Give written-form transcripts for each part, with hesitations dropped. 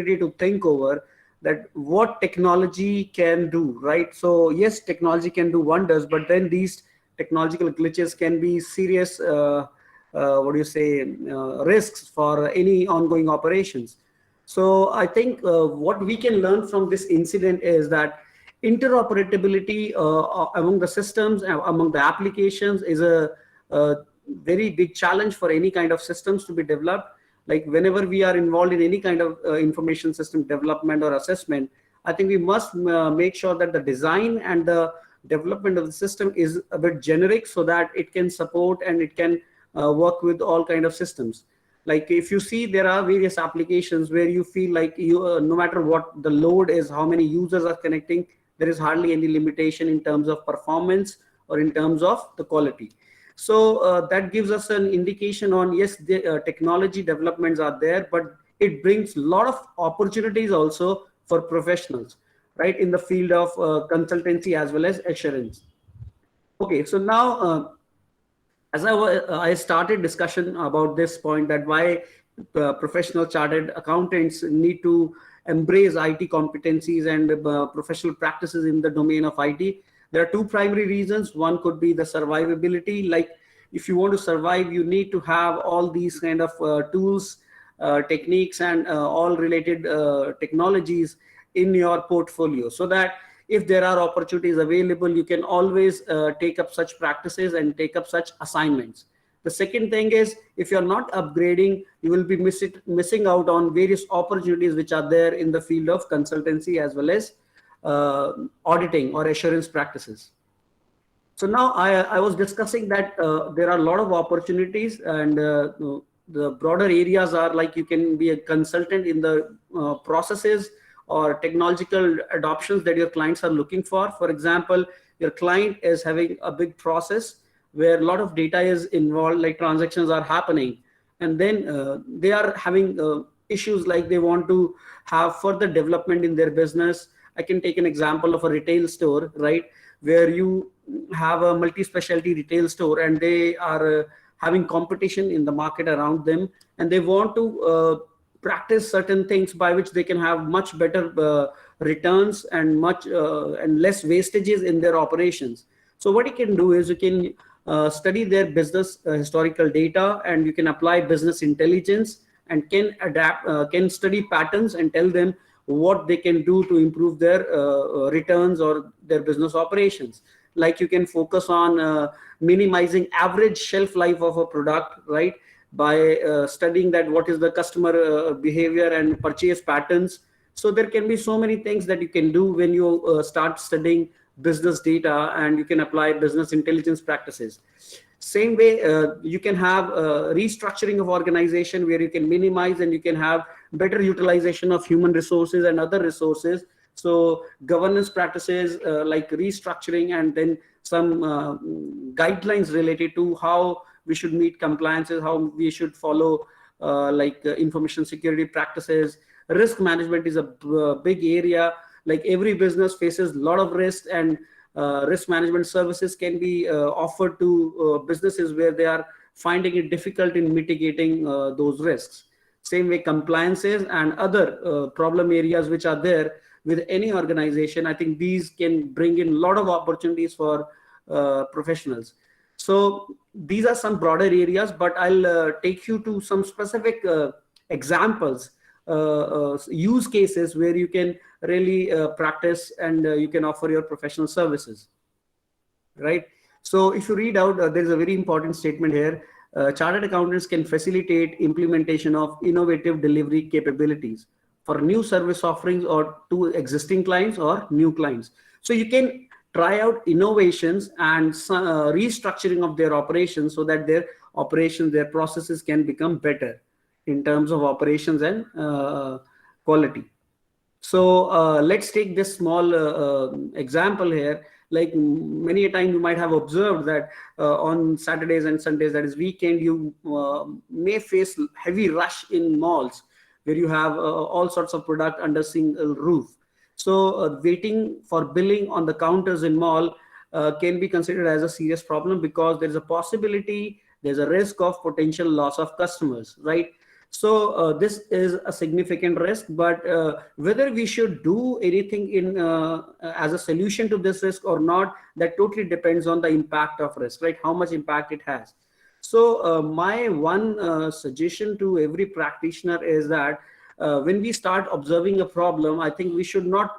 opportunity to think over that what technology can do, right? So yes, technology can do wonders, but then these technological glitches can be serious, what do you say, risks for any ongoing operations. So I think what we can learn from this incident is that interoperability among the systems, among the applications is a very big challenge for any kind of systems to be developed. Like whenever we are involved in any kind of information system development or assessment, I think we must make sure that the design and the development of the system is a bit generic so that it can support and it can work with all kind of systems. Like if you see, there are various applications where you feel like you no matter what the load is, how many users are connecting, there is hardly any limitation in terms of performance or in terms of the quality. So that gives us an indication on, yes, the technology developments are there, but it brings a lot of opportunities also for professionals, right, in the field of consultancy as well as assurance. Okay, so now as I started discussion about this point, that why professional chartered accountants need to embrace IT competencies and professional practices in the domain of IT. There are two primary reasons. One could be the survivability. Like if you want to survive, you need to have all these kind of tools, techniques, and all related technologies in your portfolio, so that if there are opportunities available, you can always take up such practices and take up such assignments. The second thing is, if you're not upgrading, you will be missing out on various opportunities which are there in the field of consultancy as well as auditing or assurance practices. So now I was discussing that there are a lot of opportunities, and the broader areas are like you can be a consultant in the processes or technological adoptions that your clients are looking for. For example, your client is having a big process where a lot of data is involved, like transactions are happening, and then they are having issues like they want to have further development in their business. I can take an example of a retail store, right, where you have a multi-specialty retail store and they are having competition in the market around them, and they want to practice certain things by which they can have much better returns and much and less wastages in their operations. So what you can do is you can study their business historical data, and you can apply business intelligence and can adapt, can study patterns and tell them what they can do to improve their returns or their business operations. Like you can focus on minimizing average shelf life of a product, right, by studying that what is the customer behavior and purchase patterns. So there can be so many things that you can do when you start studying business data, and you can apply business intelligence practices. Same way, you can have restructuring of organization where you can minimize and you can have better utilization of human resources and other resources. So governance practices like restructuring, and then some guidelines related to how we should meet compliances, how we should follow information security practices. Risk management is a big area. Like every business faces a lot of risk, and risk management services can be offered to businesses where they are finding it difficult in mitigating those risks. Same way, compliances and other problem areas which are there with any organization, I think these can bring in a lot of opportunities for professionals. So these are some broader areas, but I'll take you to some specific examples, use cases where you can really practice and you can offer your professional services, right? So if you read out, there's a very important statement here. Chartered accountants can facilitate implementation of innovative delivery capabilities for new service offerings or to existing clients or new clients. So you can try out innovations and restructuring of their operations so that their operations, their processes can become better in terms of operations and quality. So let's take this small example here. Like many a time you might have observed that on Saturdays and Sundays, that is weekend, you may face heavy rush in malls where you have all sorts of product under single roof. So waiting for billing on the counters in mall can be considered as a serious problem, because there's a possibility, there's a risk of potential loss of customers, right? So this is a significant risk, but whether we should do anything in as a solution to this risk or not, that totally depends on the impact of risk, right? How much impact it has. So my one suggestion to every practitioner is that when we start observing a problem, I think we should not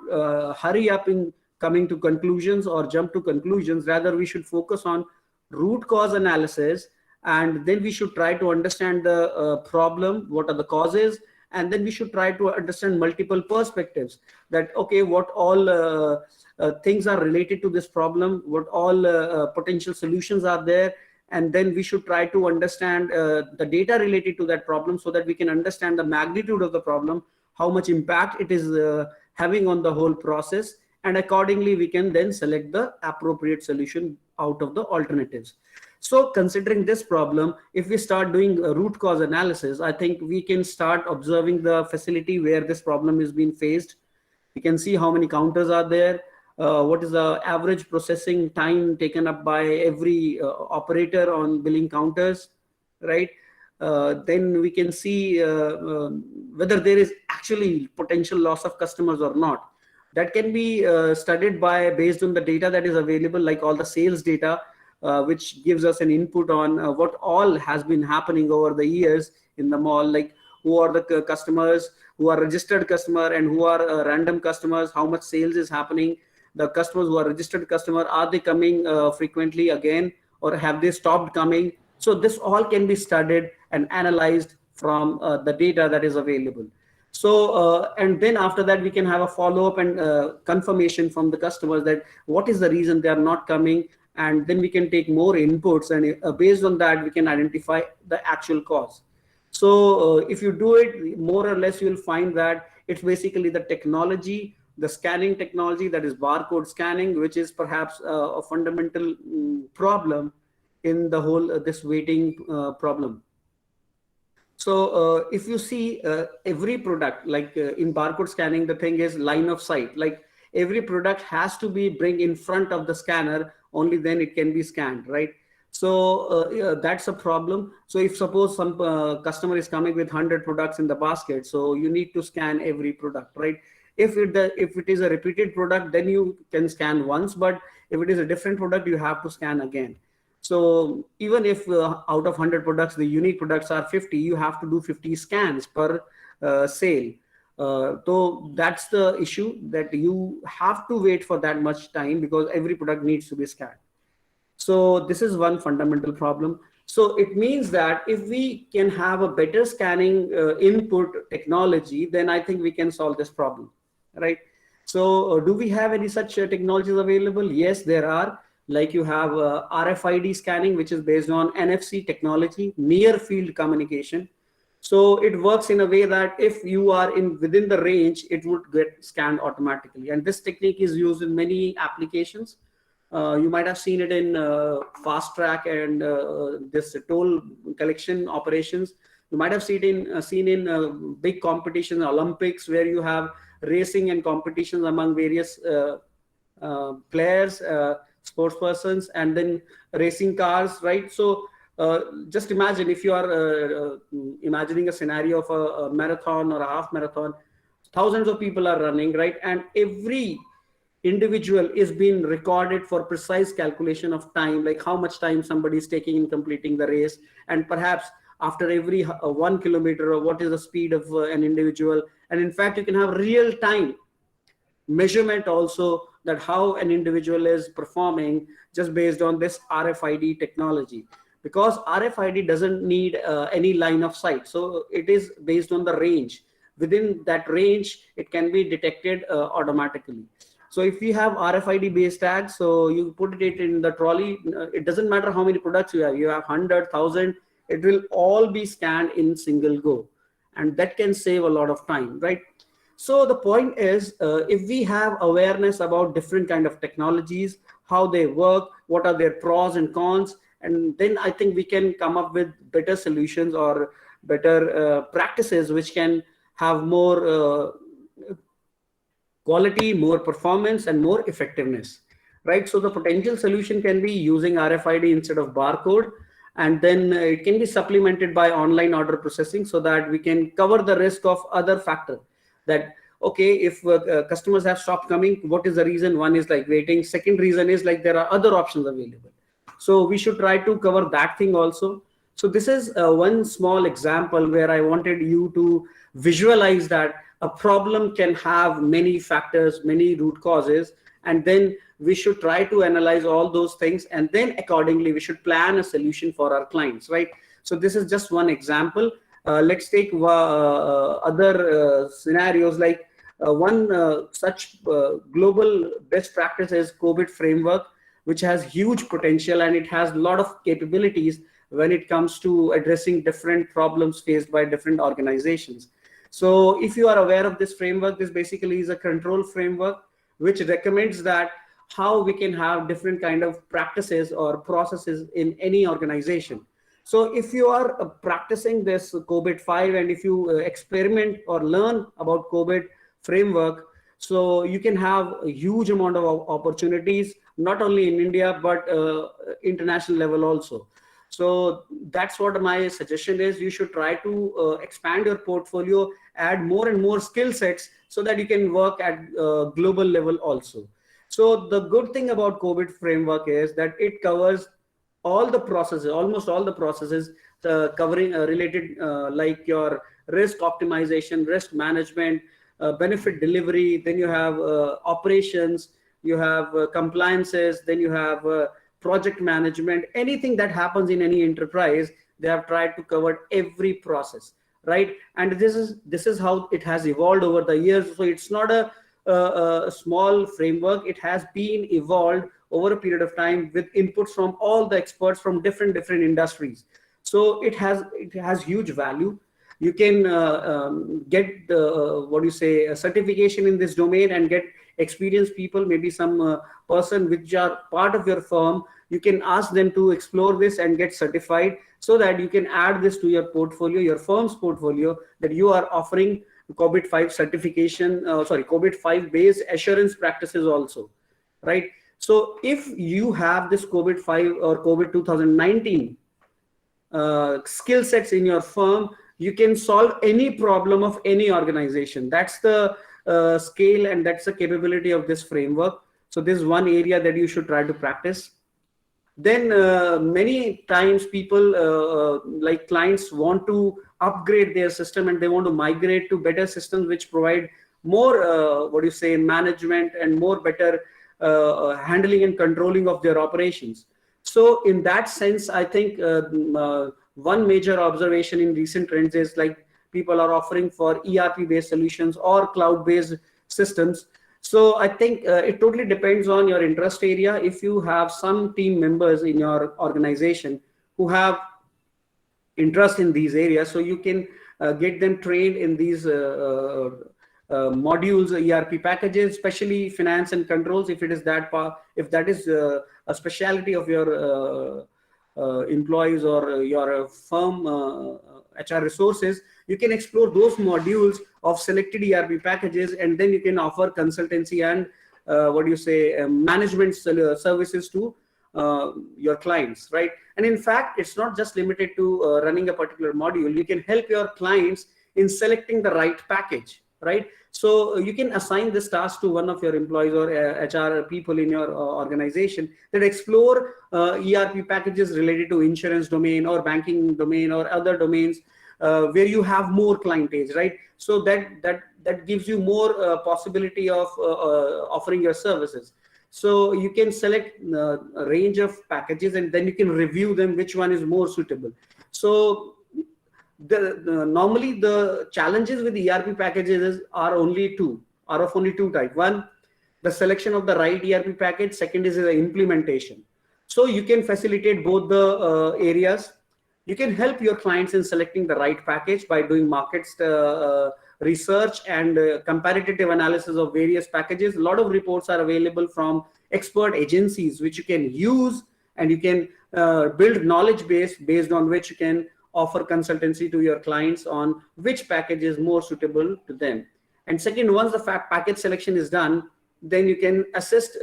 hurry up in coming to conclusions or jump to conclusions. Rather, we should focus on root cause analysis, and then we should try to understand the problem, what are the causes, and then we should try to understand multiple perspectives, that okay, what all things are related to this problem, what all potential solutions are there, and then we should try to understand the data related to that problem, so that we can understand the magnitude of the problem, how much impact it is having on the whole process, and accordingly we can then select the appropriate solution out of the alternatives. So considering this problem, if we start doing a root cause analysis, I think we can start observing the facility where this problem is being faced. We can see how many counters are there, what is the average processing time taken up by every operator on billing counters, right? Then we can see whether there is actually potential loss of customers or not. That can be studied by based on the data that is available, like all the sales data, which gives us an input on what all has been happening over the years in the mall, like who are the customers who are registered customer and who are random customers, how much sales is happening. The customers who are registered customer, are they coming frequently again, or have they stopped coming? So this all can be studied and analyzed from the data that is available. So and then after that we can have a follow-up and confirmation from the customers that what is the reason they are not coming, and then we can take more inputs, and based on that we can identify the actual cause. So if you do it more or less, you will find that it's basically the technology, the scanning technology, that is barcode scanning, which is perhaps a fundamental problem in the whole this waiting problem. So if you see every product, like in barcode scanning, the thing is line of sight, like every product has to be bring in front of the scanner, only then it can be scanned, right? So yeah, that's a problem. So if suppose some customer is coming with 100 products in the basket, so you need to scan every product, right? If it is a repeated product, then you can scan once, but if it is a different product, you have to scan again. So even if out of 100 products, the unique products are 50, you have to do 50 scans per sale. So that's the issue, that you have to wait for that much time because every product needs to be scanned. So this is one fundamental problem. So it means that if we can have a better scanning input technology, then I think we can solve this problem, right? So do we have any such technologies available? Yes, there are. Like you have RFID scanning, which is based on NFC technology, near field communication. So it works in a way that if you are within the range, it would get scanned automatically. And this technique is used in many applications. You might have seen it in fast track and this toll collection operations. You might have seen in big competitions, Olympics, where you have racing and competitions among various players, sports persons, and then racing cars, right? So just imagine if you are imagining a scenario of a marathon or a half marathon, thousands of people are running, right? And every individual is being recorded for precise calculation of time, like how much time somebody is taking in completing the race, and perhaps after every 1 kilometer, or what is the speed of an individual. And in fact, you can have real time measurement also, that how an individual is performing just based on this RFID technology, because RFID doesn't need any line of sight. So it is based on the range. Within that range, it can be detected automatically. So if you have RFID based tags, so you put it in the trolley, it doesn't matter how many products you have 100, 1,000, it will all be scanned in single go. And that can save a lot of time, right? So the point is, if we have awareness about different kind of technologies, how they work, what are their pros and cons, and then I think we can come up with better solutions or better practices which can have more quality, more performance, and more effectiveness, right? So the potential solution can be using RFID instead of barcode, and then it can be supplemented by online order processing, so that we can cover the risk of other factor. That okay, if customers have stopped coming, what is the reason? One is like waiting, second reason is like there are other options available, so we should try to cover that thing also. So this is one small example where I wanted you to visualize that a problem can have many factors, many root causes, and then we should try to analyze all those things, and then accordingly we should plan a solution for our clients, right? So this is just one example. Let's take other scenarios, like one such global best practice is COVID framework, which has huge potential and it has a lot of capabilities when it comes to addressing different problems faced by different organizations. So if you are aware of this framework, this basically is a control framework which recommends that how we can have different kind of practices or processes in any organization. So if you are practicing this COVID 5 and if you experiment or learn about COVID framework, so you can have a huge amount of opportunities, not only in India, but international level also. So that's what my suggestion is. You should try to expand your portfolio, add more and more skill sets so that you can work at global level also. So the good thing about COVID framework is that it covers all the processes, almost all the processes, covering related like your risk optimization, risk management, benefit delivery, then you have operations, you have compliances, then you have project management. Anything that happens in any enterprise, they have tried to cover every process, right? And this is how it has evolved over the years. So it's not a small framework. It has been evolved over a period of time with inputs from all the experts from different industries. So it has huge value. You can get what do you say, a certification in this domain and get experienced people, maybe some person which are part of your firm. You can ask them to explore this and get certified, so that you can add this to your portfolio, your firm's portfolio, that you are offering COVID 5 certification, COVID 5 based assurance practices also, right? So if you have this COVID 5 or COVID 2019 skill sets in your firm, you can solve any problem of any organization. That's the scale and that's the capability of this framework. So this is one area that you should try to practice. Then many times people like clients want to upgrade their system and they want to migrate to better systems which provide more what do you say, management and more better handling and controlling of their operations. So in that sense, I think one major observation in recent trends is like people are offering for ERP based solutions or cloud based systems. So I think it totally depends on your interest area. If you have some team members in your organization who have interest in these areas, so you can get them trained in these modules, ERP packages, especially finance and controls. If it is that part, if that is a specialty of your employees or your firm HR resources, you can explore those modules of selected ERP packages, and then you can offer consultancy and what do you say, management services to your clients, right? And in fact, it's not just limited to running a particular module. You can help your clients in selecting the right package, right? So you can assign this task to one of your employees or HR people in your organization that explore ERP packages related to insurance domain or banking domain or other domains where you have more clientage, right? So that gives you more possibility of offering your services. So you can select a range of packages and then you can review them, which one is more suitable. So normally the challenges with ERP packages are of only two types. One, the selection of the right ERP package. Second is the implementation. So you can facilitate both the areas. You can help your clients in selecting the right package by doing market research and comparative analysis of various packages. A lot of reports are available from expert agencies which you can use, and you can build knowledge base based on which you can offer consultancy to your clients on which package is more suitable to them. And second, once the package selection is done, then you can assist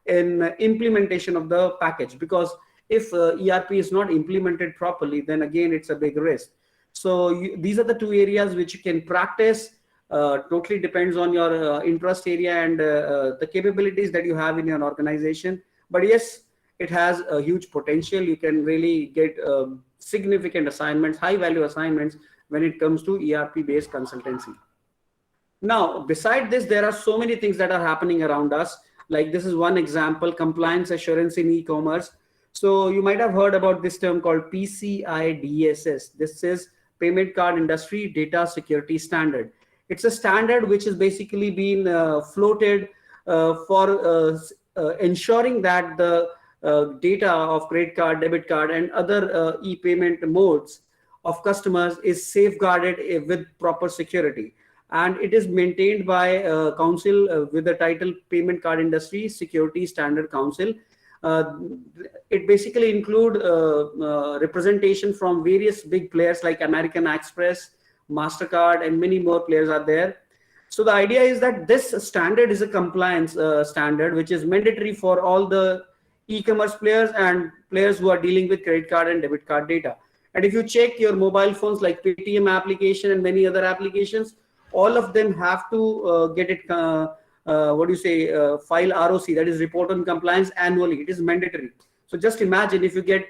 in implementation of the package, because if ERP is not implemented properly, then again it's a big risk. So these are the two areas which you can practice. Totally depends on your interest area and the capabilities that you have in your organization. But yes, it has a huge potential. You can really get significant assignments, high value assignments when it comes to ERP based consultancy. Now, beside this, there are so many things that are happening around us. Like this is one example, compliance assurance in e-commerce. So you might have heard about this term called PCI DSS. This is Payment Card Industry Data Security Standard. It's a standard which has basically been floated for ensuring that the data of credit card, debit card, and other e-payment modes of customers is safeguarded with proper security. And it is maintained by a council with the title Payment Card Industry Security Standard Council. It basically include representation from various big players like American Express, MasterCard, and many more players are there. So the idea is that this standard is a compliance standard which is mandatory for all the e-commerce players and players who are dealing with credit card and debit card data. And if you check your mobile phones like Paytm application and many other applications, all of them have to get it, file ROC, that is report on compliance annually. It is mandatory. So just imagine if you get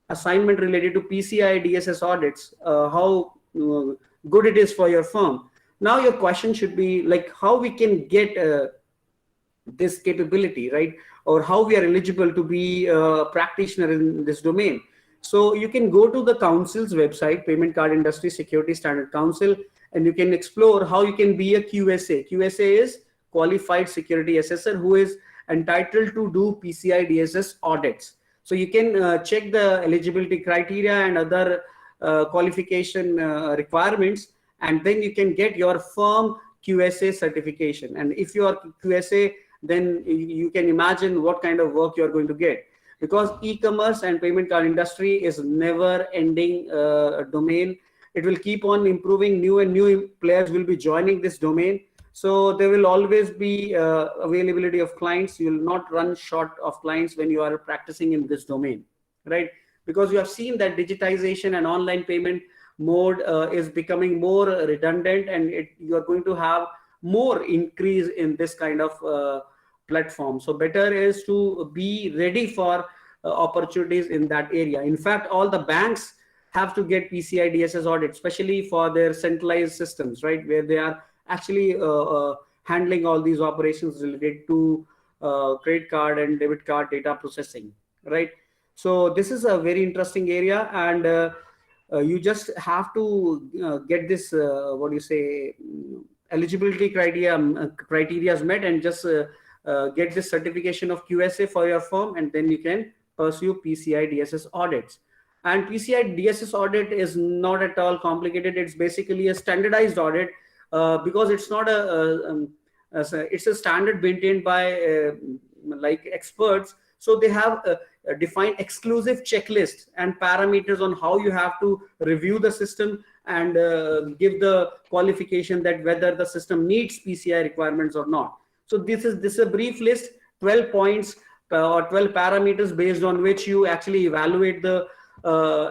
assignment related to PCI DSS audits, how good it is for your firm. Now your question should be like how we can get this capability, right? Or how we are eligible to be a practitioner in this domain. So you can go to the council's website, Payment Card Industry Security Standard Council, and you can explore how you can be a QSA. QSA is Qualified Security Assessor, who is entitled to do PCI DSS audits. So you can check the eligibility criteria and other qualification requirements, and then you can get your firm QSA certification. And if you are QSA, then you can imagine what kind of work you are going to get. Because e-commerce and payment card industry is never ending domain. It will keep on improving. New and new players will be joining this domain. So there will always be availability of clients. You will not run short of clients when you are practicing in this domain, right? Because you have seen that digitization and online payment mode is becoming more redundant, and you are going to have more increase in this kind of platform. So better is to be ready for opportunities in that area. In fact, all the banks have to get PCI DSS audit, especially for their centralized systems, right? Where they are actually handling all these operations related to credit card and debit card data processing, right? So this is a very interesting area, and you just have to get this, eligibility criteria is met, and just get this certification of QSA for your firm, and then you can pursue PCI DSS audits. And PCI DSS audit is not at all complicated. It's basically a standardized audit because it's not it's a standard maintained by like experts. So they have a defined exclusive checklist and parameters on how you have to review the system and give the qualification that whether the system meets PCI requirements or not. So this is a brief list, 12 points or 12 parameters based on which you actually evaluate the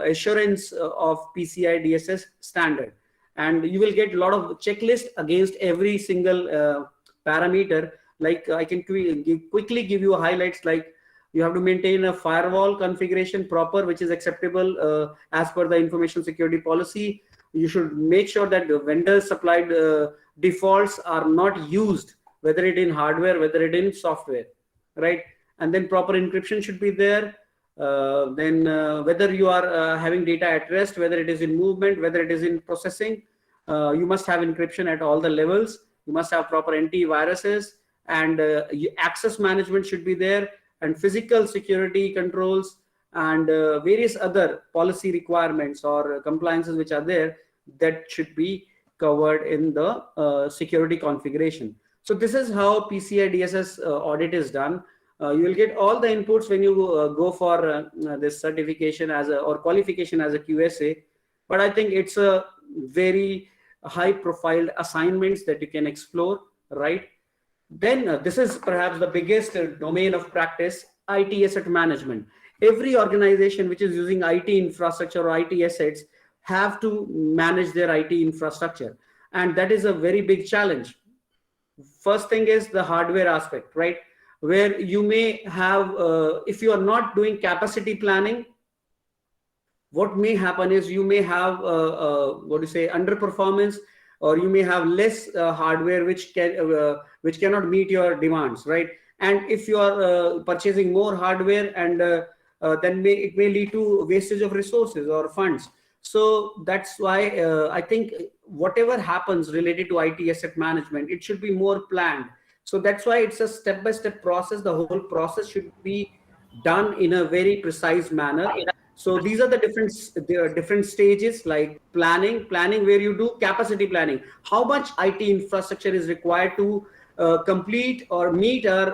assurance of PCI DSS standard. And you will get a lot of checklist against every single parameter. Like I can quickly give you highlights, like you have to maintain a firewall configuration proper, which is acceptable as per the information security policy. You should make sure that the vendor supplied defaults are not used, whether it in hardware, whether it in software, right? And then proper encryption should be there. Then whether you are having data at rest, whether it is in movement, whether it is in processing, you must have encryption at all the levels. You must have proper antiviruses, and access management should be there, and physical security controls, and various other policy requirements or compliances which are there that should be covered in the security configuration. So this is how PCI DSS audit is done. You will get all the inputs when you go for this certification or qualification as a QSA. But I think it's a very high profile assignments that you can explore, right? Then this is perhaps the biggest domain of practice, IT asset management. every organization which is using IT infrastructure or IT assets have to manage their IT infrastructure, and that is a very big challenge. First thing is the hardware aspect, right? Where you may have, if you are not doing capacity planning, what may happen is you may have what do you say, underperformance, or you may have less hardware which cannot meet your demands, right? And if you are purchasing more hardware, and then it may lead to wastage of resources or funds. So that's why I think whatever happens related to IT asset management, it should be more planned. So that's why it's a step-by-step process. The whole process should be done in a very precise manner. So these are the different stages, like planning where you do capacity planning. How much IT infrastructure is required to complete or meet our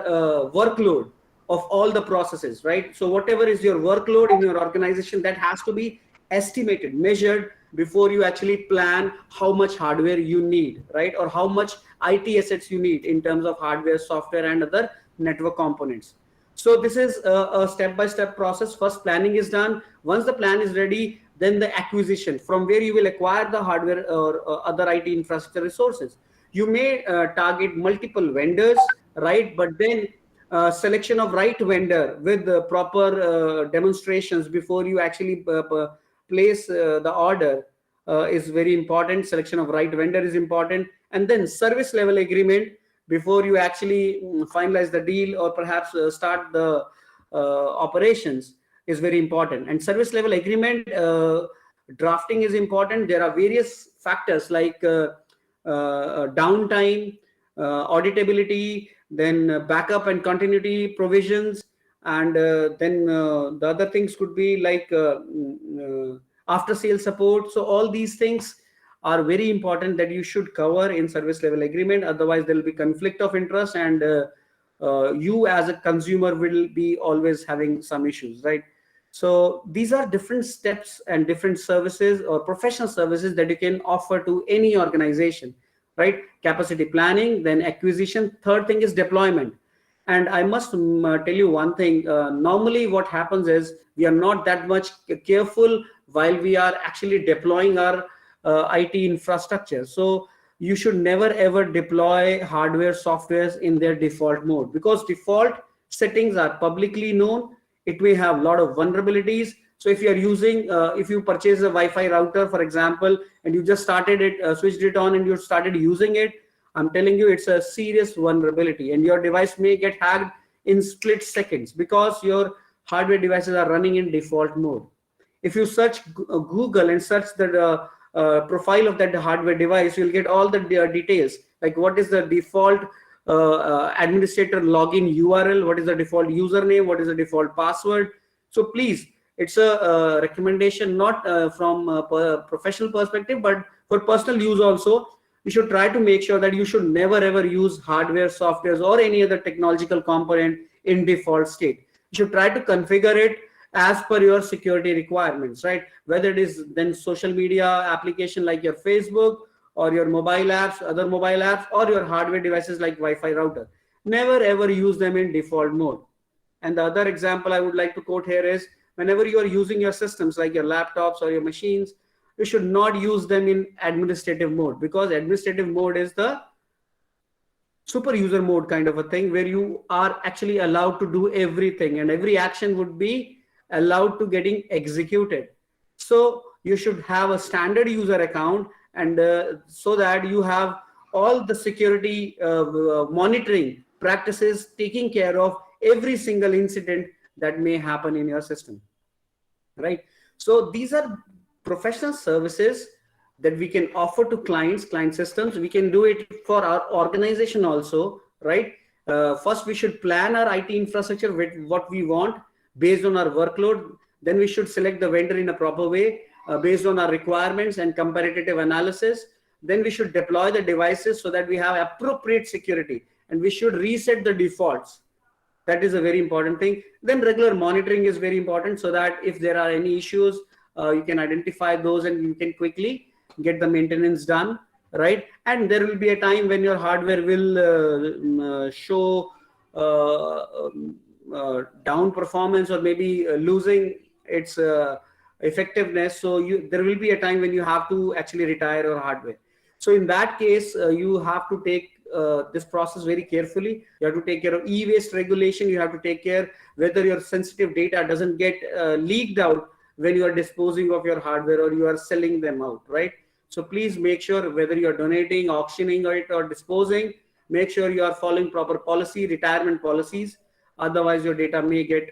workload of all the processes, right? So whatever is your workload in your organization, that has to be estimated, measured before you actually plan how much hardware you need, right? Or how much IT assets you need in terms of hardware, software, and other network components. So this is a step-by-step process. First, planning is done. Once the plan is ready, then the acquisition, from where you will acquire the hardware or other IT infrastructure resources. You may target multiple vendors, right? But then selection of right vendor with the proper demonstrations before you actually place the order is very important. Selection of right vendor is important. And then service level agreement before you actually finalize the deal, or perhaps start the operations, is very important. And service level agreement drafting is important. There are various factors like downtime, auditability, then backup and continuity provisions, and then the other things could be like after sales support. So all these things are very important that you should cover in service level agreement. Otherwise there will be conflict of interest, and you as a consumer will be always having some issues, right? So these are different steps and different services or professional services that you can offer to any organization, right? Capacity planning, then acquisition. Third thing is deployment. And I must tell you one thing. Normally what happens is we are not that much careful while we are actually deploying our IT infrastructure. So you should never ever deploy hardware softwares in their default mode, because default settings are publicly known. It may have a lot of vulnerabilities. So if you are using, if you purchase a Wi-Fi router, for example, and you just started it, switched it on, and you started using it, I'm telling you, it's a serious vulnerability, and your device may get hacked in split seconds because your hardware devices are running in default mode. If you search Google and search the profile of that hardware device, you'll get all the details, like what is the default administrator login URL, what is the default username, what is the default password. So please, it's a recommendation, not from a professional perspective, but for personal use also. You should try to make sure that you should never ever use hardware, softwares, or any other technological component in default state. You should try to configure it as per your security requirements, right? Whether it is then social media application like your Facebook, or your mobile apps, other mobile apps, or your hardware devices like Wi-Fi router. Never ever use them in default mode. And the other example I would like to quote here is, whenever you are using your systems like your laptops or your machines, you should not use them in administrative mode, because administrative mode is the super user mode kind of a thing, where you are actually allowed to do everything and every action would be allowed to getting executed. So you should have a standard user account, and so that you have all the security monitoring practices taking care of every single incident that may happen in your system, right? So these are professional services that we can offer to client systems. We can do it for our organization also, right? First we should plan our IT infrastructure with what we want based on our workload. Then we should select the vendor in a proper way based on our requirements and comparative analysis. Then we should deploy the devices so that we have appropriate security, and we should reset the defaults. That is a very important thing. Then regular monitoring is very important, so that if there are any issues, you can identify those and you can quickly get the maintenance done, right? And there will be a time when your hardware will show down performance or maybe losing its effectiveness. So there will be a time when you have to actually retire your hardware. So in that case, you have to take this process very carefully. You have to take care of e-waste regulation. You have to take care whether your sensitive data doesn't get leaked out when you are disposing of your hardware or you are selling them out, right? So please make sure whether you are donating, auctioning it, or disposing, make sure you are following proper policy, retirement policies. Otherwise, your data may get,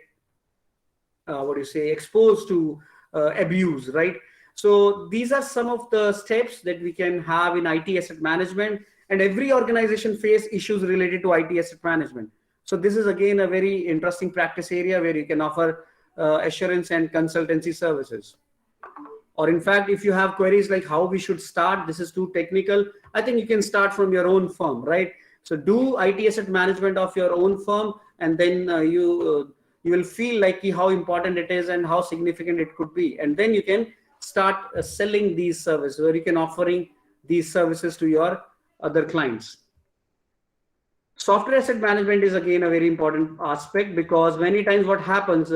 exposed to abuse, right? So these are some of the steps that we can have in IT asset management, and every organization face issues related to IT asset management. So this is again a very interesting practice area where you can offer assurance and consultancy services. Or in fact, if you have queries like how we should start, this is too technical, I think you can start from your own firm, right? So do IT asset management of your own firm, and then you will feel like how important it is and how significant it could be. And then you can start selling these services, or you can offering these services to your other clients. Software asset management is again a very important aspect, because many times what happens,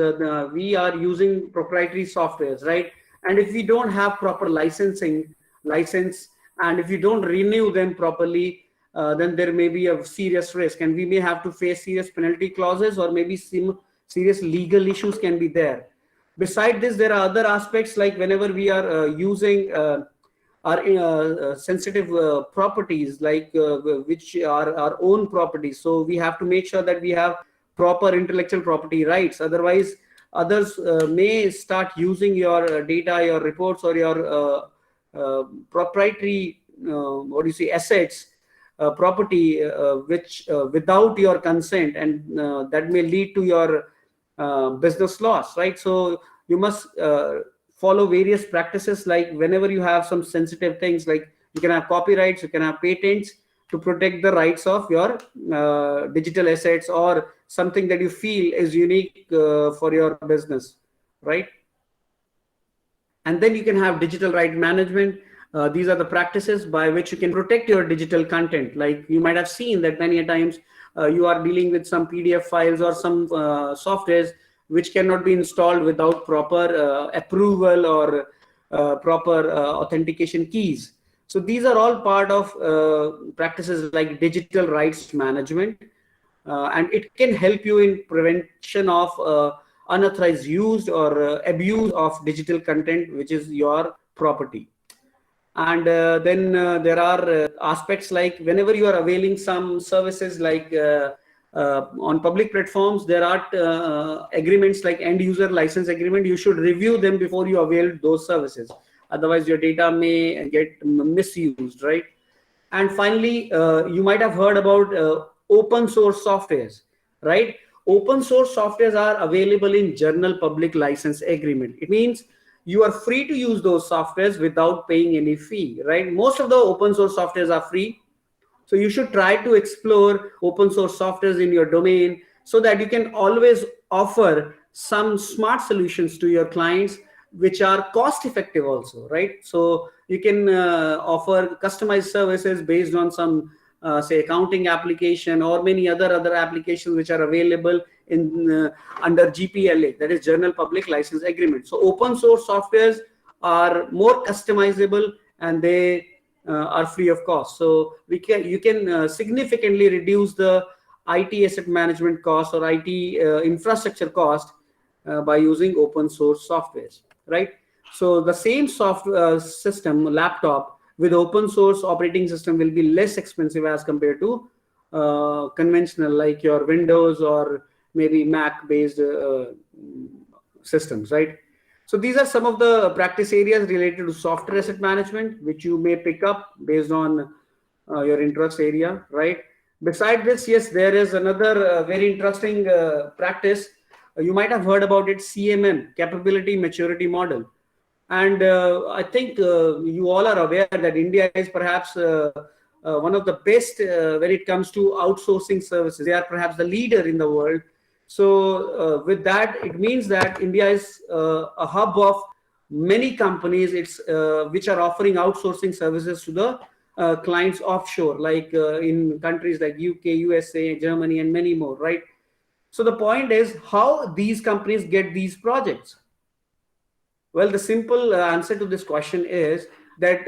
we are using proprietary softwares, right? And if we don't have proper license, and if you don't renew them properly, then there may be a serious risk, and we may have to face serious penalty clauses, or maybe some serious legal issues can be there. Beside this, there are other aspects, like whenever we are using our sensitive properties, like which are our own properties. So we have to make sure that we have proper intellectual property rights. Otherwise, others may start using your data, your reports, or your proprietary assets, property, which without your consent, and that may lead to your business loss, right? So you must follow various practices, like whenever you have some sensitive things, like you can have copyrights, you can have patents, to protect the rights of your digital assets, or something that you feel is unique for your business, right? And then you can have digital right management. These are the practices by which you can protect your digital content. Like you might have seen that many a times you are dealing with some PDF files or some softwares which cannot be installed without proper approval or proper authentication keys. So these are all part of practices like digital rights management, and it can help you in prevention of unauthorized use or abuse of digital content, which is your property. And then there are aspects like whenever you are availing some services, like on public platforms, there are agreements like end user license agreement. You should review them before you avail those services. Otherwise, your data may get misused, right? And finally, you might have heard about open source softwares, right? Open source softwares are available in general public license agreement. It means you are free to use those softwares without paying any fee, right? Most of the open source softwares are free. So you should try to explore open source softwares in your domain, so that you can always offer some smart solutions to your clients, which are cost effective also, right? So you can offer customized services based on some say accounting application, or many other applications which are available in under GPLA, that is General Public License Agreement. So open source softwares are more customizable, and they are free of cost. So you can significantly reduce the IT asset management cost or IT infrastructure cost by using open source softwares, right? So the same software system, laptop with open source operating system, will be less expensive as compared to conventional, like your Windows or maybe Mac based systems, right? So these are some of the practice areas related to software asset management, which you may pick up based on your interest area, right? Beside this, yes, there is another very interesting practice. You might have heard about it, CMM, Capability Maturity Model. And I think you all are aware that India is perhaps one of the best when it comes to outsourcing services. They are perhaps the leader in the world. So with that, it means that India is a hub of many companies which are offering outsourcing services to the clients offshore, like in countries like UK, USA, Germany, and many more, right? So the point is how these companies get these projects. Well, the simple answer to this question is that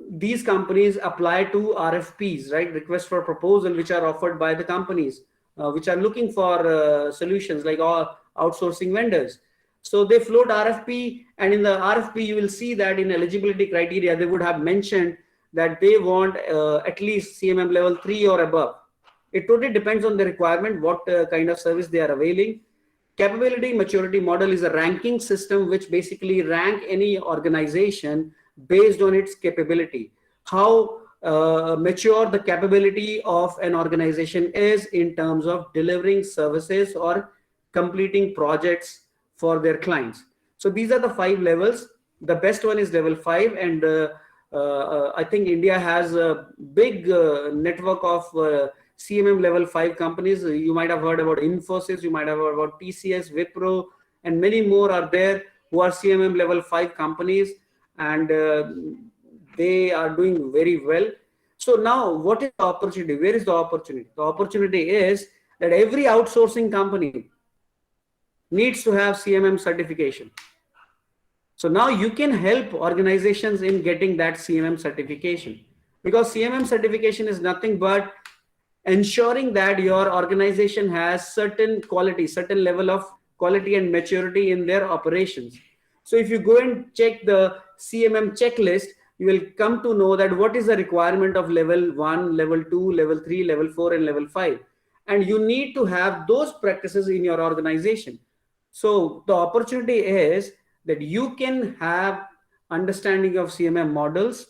these companies apply to RFPs, right? Request for proposal, which are offered by the companies, which are looking for solutions like all outsourcing vendors. So they float RFP, and in the RFP, you will see that in eligibility criteria, they would have mentioned that they want at least CMM level 3 or above. It totally depends on the requirement, what kind of service they are availing. Capability maturity model is a ranking system which basically rank any organization based on its capability. How mature the capability of an organization is in terms of delivering services or completing projects for their clients. So these are the 5 levels. The best one is level 5, and I think India has a big network of CMM level 5 companies. You might have heard about Infosys, you might have heard about TCS, Wipro, and many more are there who are CMM level 5 companies, and they are doing very well. So now what is the opportunity? Where is the opportunity? The opportunity is that every outsourcing company needs to have CMM certification. So now you can help organizations in getting that CMM certification, because CMM certification is nothing but ensuring that your organization has certain quality, certain level of quality and maturity in their operations. So if you go and check the CMM checklist, you will come to know that what is the requirement of level 1, level 2, level 3, level 4, and level 5. And you need to have those practices in your organization. So the opportunity is that you can have understanding of CMM models,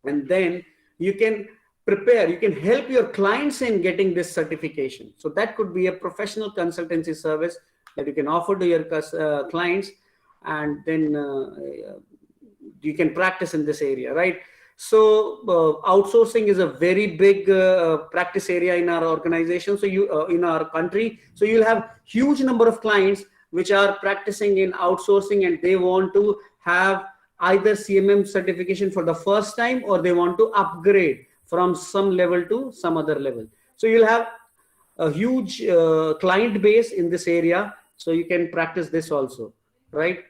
and then you can prepare, you can help your clients in getting this certification. So that could be a professional consultancy service that you can offer to your clients, and then you can practice in this area, right? So outsourcing is a very big practice area in our organization. So you in our country, so you'll have huge number of clients which are practicing in outsourcing, and they want to have either CMM certification for the first time, or they want to upgrade from some level to some other level. So you'll have a huge client base in this area, so you can practice this also, right?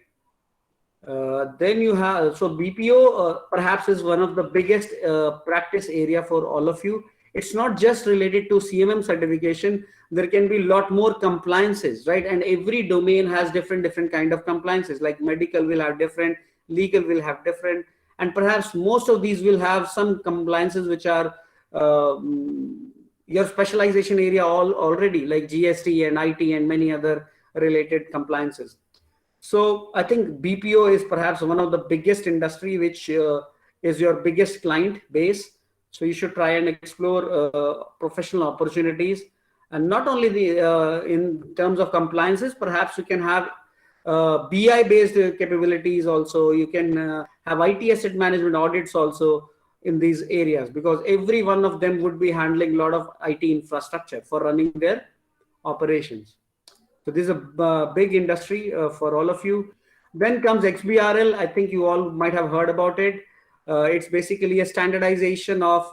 Then you have, so BPO perhaps is one of the biggest practice area for all of you. It's not just related to CMM certification. There can be a lot more compliances, right? And every domain has different kind of compliances. Like medical will have different, legal will have different, and perhaps most of these will have some compliances which are your specialization area already, like GST and IT and many other related compliances. So I think BPO is perhaps one of the biggest industry, which is your biggest client base. So you should try and explore professional opportunities, and not only the in terms of compliances. Perhaps you can have BI based capabilities also. You can have IT asset management audits also in these areas, because every one of them would be handling a lot of IT infrastructure for running their operations. So this is a big industry for all of you. Then comes XBRL. I think you all might have heard about it. It's basically a standardization of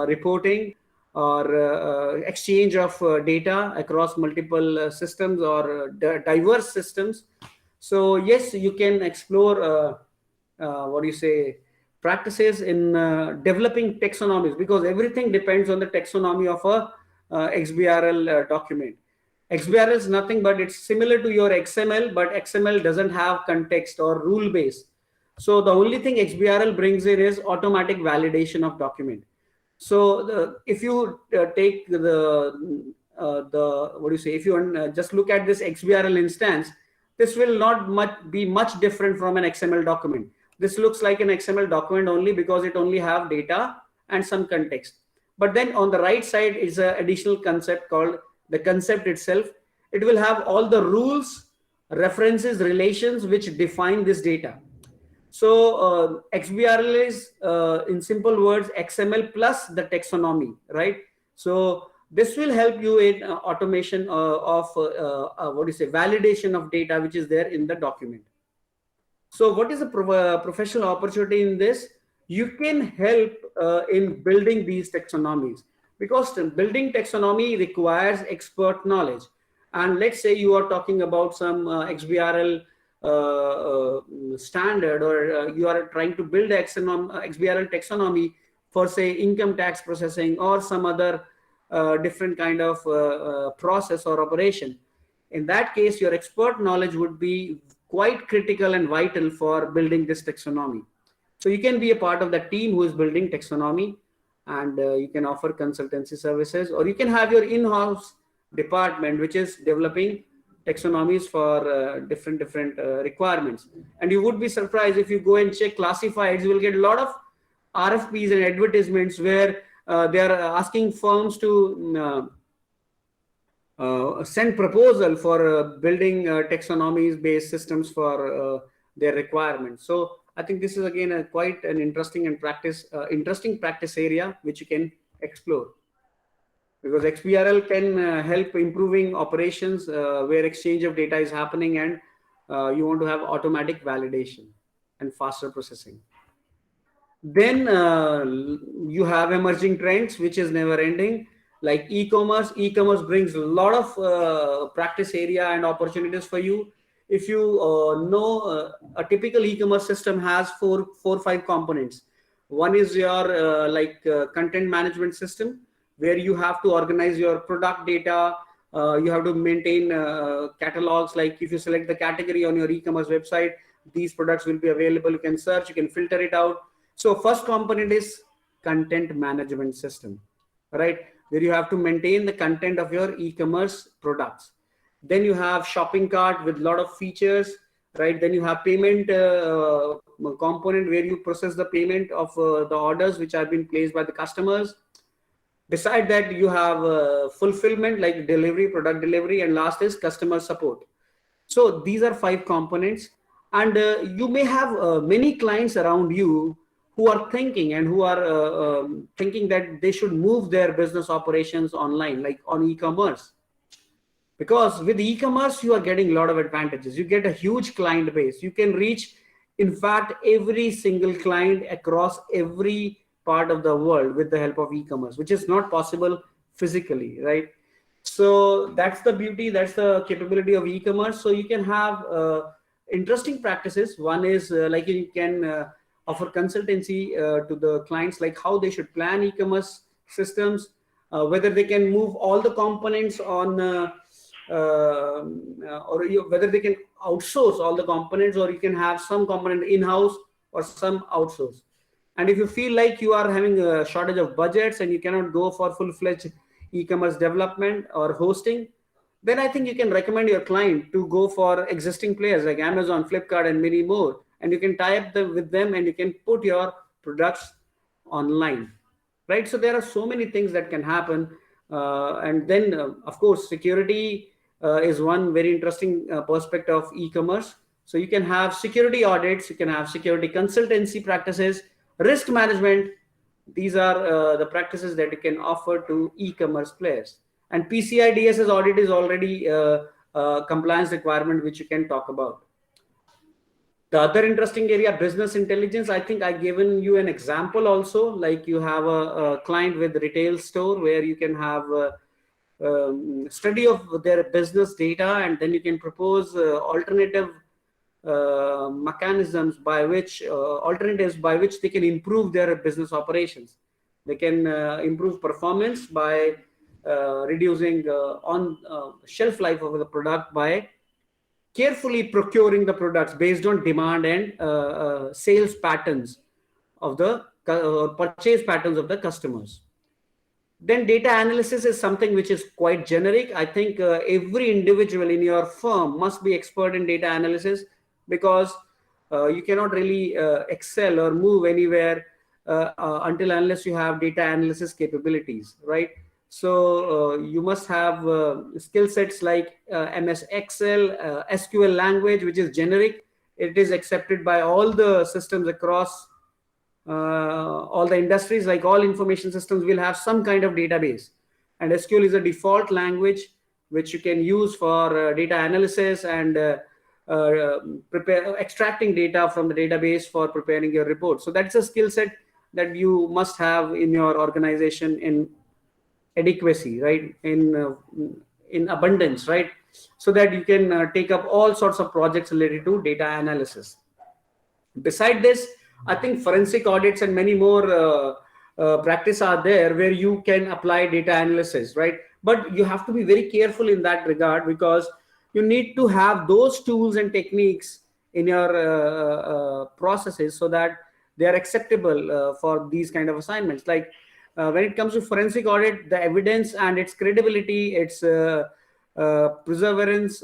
reporting or exchange of data across multiple systems or diverse systems. So yes, you can explore what do you say, practices in developing taxonomies, because everything depends on the taxonomy of a XBRL document. XBRL is nothing but it's similar to your XML, but XML doesn't have context or rule base. So the only thing XBRL brings in is automatic validation of document. So if you take the what do you say, if you just look at this XBRL instance, this will not be much different from an XML document. This looks like an XML document only because it only have data and some context. But then on the right side is an additional concept called the concept itself. It will have all the rules, references, relations which define this data. So XBRL is in simple words XML plus the taxonomy, right? So this will help you in automation of what do you say, validation of data which is there in the document. So what is the professional opportunity in this? You can help in building these taxonomies, because building taxonomy requires expert knowledge. And let's say you are talking about some XBRL standard, or you are trying to build XBRL taxonomy for, say, income tax processing or some other different kind of process or operation. In that case, your expert knowledge would be quite critical and vital for building this taxonomy. So you can be a part of the team who is building taxonomy, and you can offer consultancy services, or you can have your in-house department which is developing taxonomies for different requirements. And you would be surprised if you go and check classifieds, you will get a lot of RFPs and advertisements where they are asking firms to send proposal for building taxonomies based systems for their requirements. So I think this is again quite an interesting practice area which you can explore, because XBRL can help improving operations where exchange of data is happening, and you want to have automatic validation and faster processing. Then you have emerging trends which is never ending, like e-commerce. E-commerce brings a lot of practice area and opportunities for you. If you know, a typical e-commerce system has four or five components. One is your content management system, where you have to organize your product data. You have to maintain catalogs. Like if you select the category on your e-commerce website, these products will be available. You can search, you can filter it out. So first component is content management system, right? Where you have to maintain the content of your e-commerce products. Then you have shopping cart with a lot of features, right? Then you have payment component, where you process the payment of the orders which have been placed by the customers. Beside that, you have fulfillment, like delivery, product delivery, and last is customer support. So these are five components. And you may have many clients around you who are thinking and who are thinking that they should move their business operations online, like on e-commerce. Because with e-commerce, you are getting a lot of advantages. You get a huge client base. You can reach, in fact, every single client across every part of the world with the help of e-commerce, which is not possible physically, right? So that's the beauty, that's the capability of e-commerce. So you can have interesting practices. One is like you can offer consultancy to the clients, like how they should plan e-commerce systems, whether they can move all the components on whether they can outsource all the components, or you can have some component in-house or some outsource. And if you feel like you are having a shortage of budgets and you cannot go for full-fledged e-commerce development or hosting, then I think you can recommend your client to go for existing players like Amazon, Flipkart, and many more. And you can tie up with them, and you can put your products online, right? So there are so many things that can happen. And then, of course, security is one very interesting perspective of e-commerce. So you can have security audits, you can have security consultancy practices, risk management. These are the practices that you can offer to e-commerce players. And PCI DSS audit is already a compliance requirement which you can talk about. The other interesting area, business intelligence. I think I've given you an example also, like you have a client with retail store where you can have study of their business data, and then you can propose alternative mechanisms by which alternatives by which they can improve their business operations. They can improve performance by reducing on shelf life of the product by carefully procuring the products based on demand and sales patterns of the purchase patterns of the customers. Then data analysis is something which is quite generic. I think every individual in your firm must be expert in data analysis, because you cannot really excel or move anywhere until unless you have data analysis capabilities, right? So you must have skill sets like MS Excel, SQL language, which is generic. It is accepted by all the systems across all the industries. Like all information systems will have some kind of database, and SQL is a default language which you can use for data analysis and extracting data from the database for preparing your report. So that's a skill set that you must have in your organization in adequacy, right? In in abundance, right? So that you can take up all sorts of projects related to data analysis. Beside this, I think forensic audits and many more practice are there where you can apply data analysis, right? But you have to be very careful in that regard, because you need to have those tools and techniques in your processes so that they are acceptable for these kind of assignments. Like when it comes to forensic audit, the evidence and its credibility, its perseverance,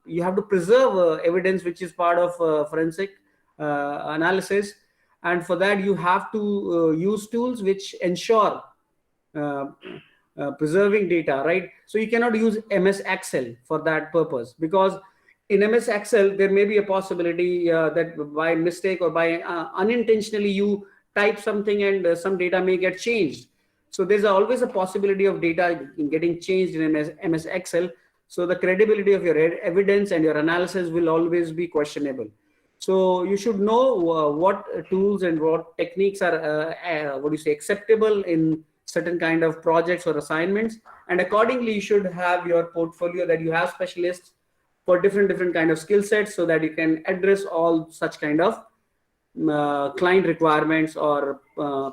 you have to preserve evidence which is part of forensic analysis, and for that you have to use tools which ensure uh, preserving data, right? So you cannot use MS Excel for that purpose, because in MS Excel there may be a possibility that by mistake or by unintentionally you type something and some data may get changed. So there's always a possibility of data getting changed in MS Excel. So the credibility of your evidence and your analysis will always be questionable. So you should know what tools and what techniques are what do you say, acceptable in certain kind of projects or assignments, and accordingly you should have your portfolio, that you have specialists for different kind of skill sets, so that you can address all such kind of client requirements or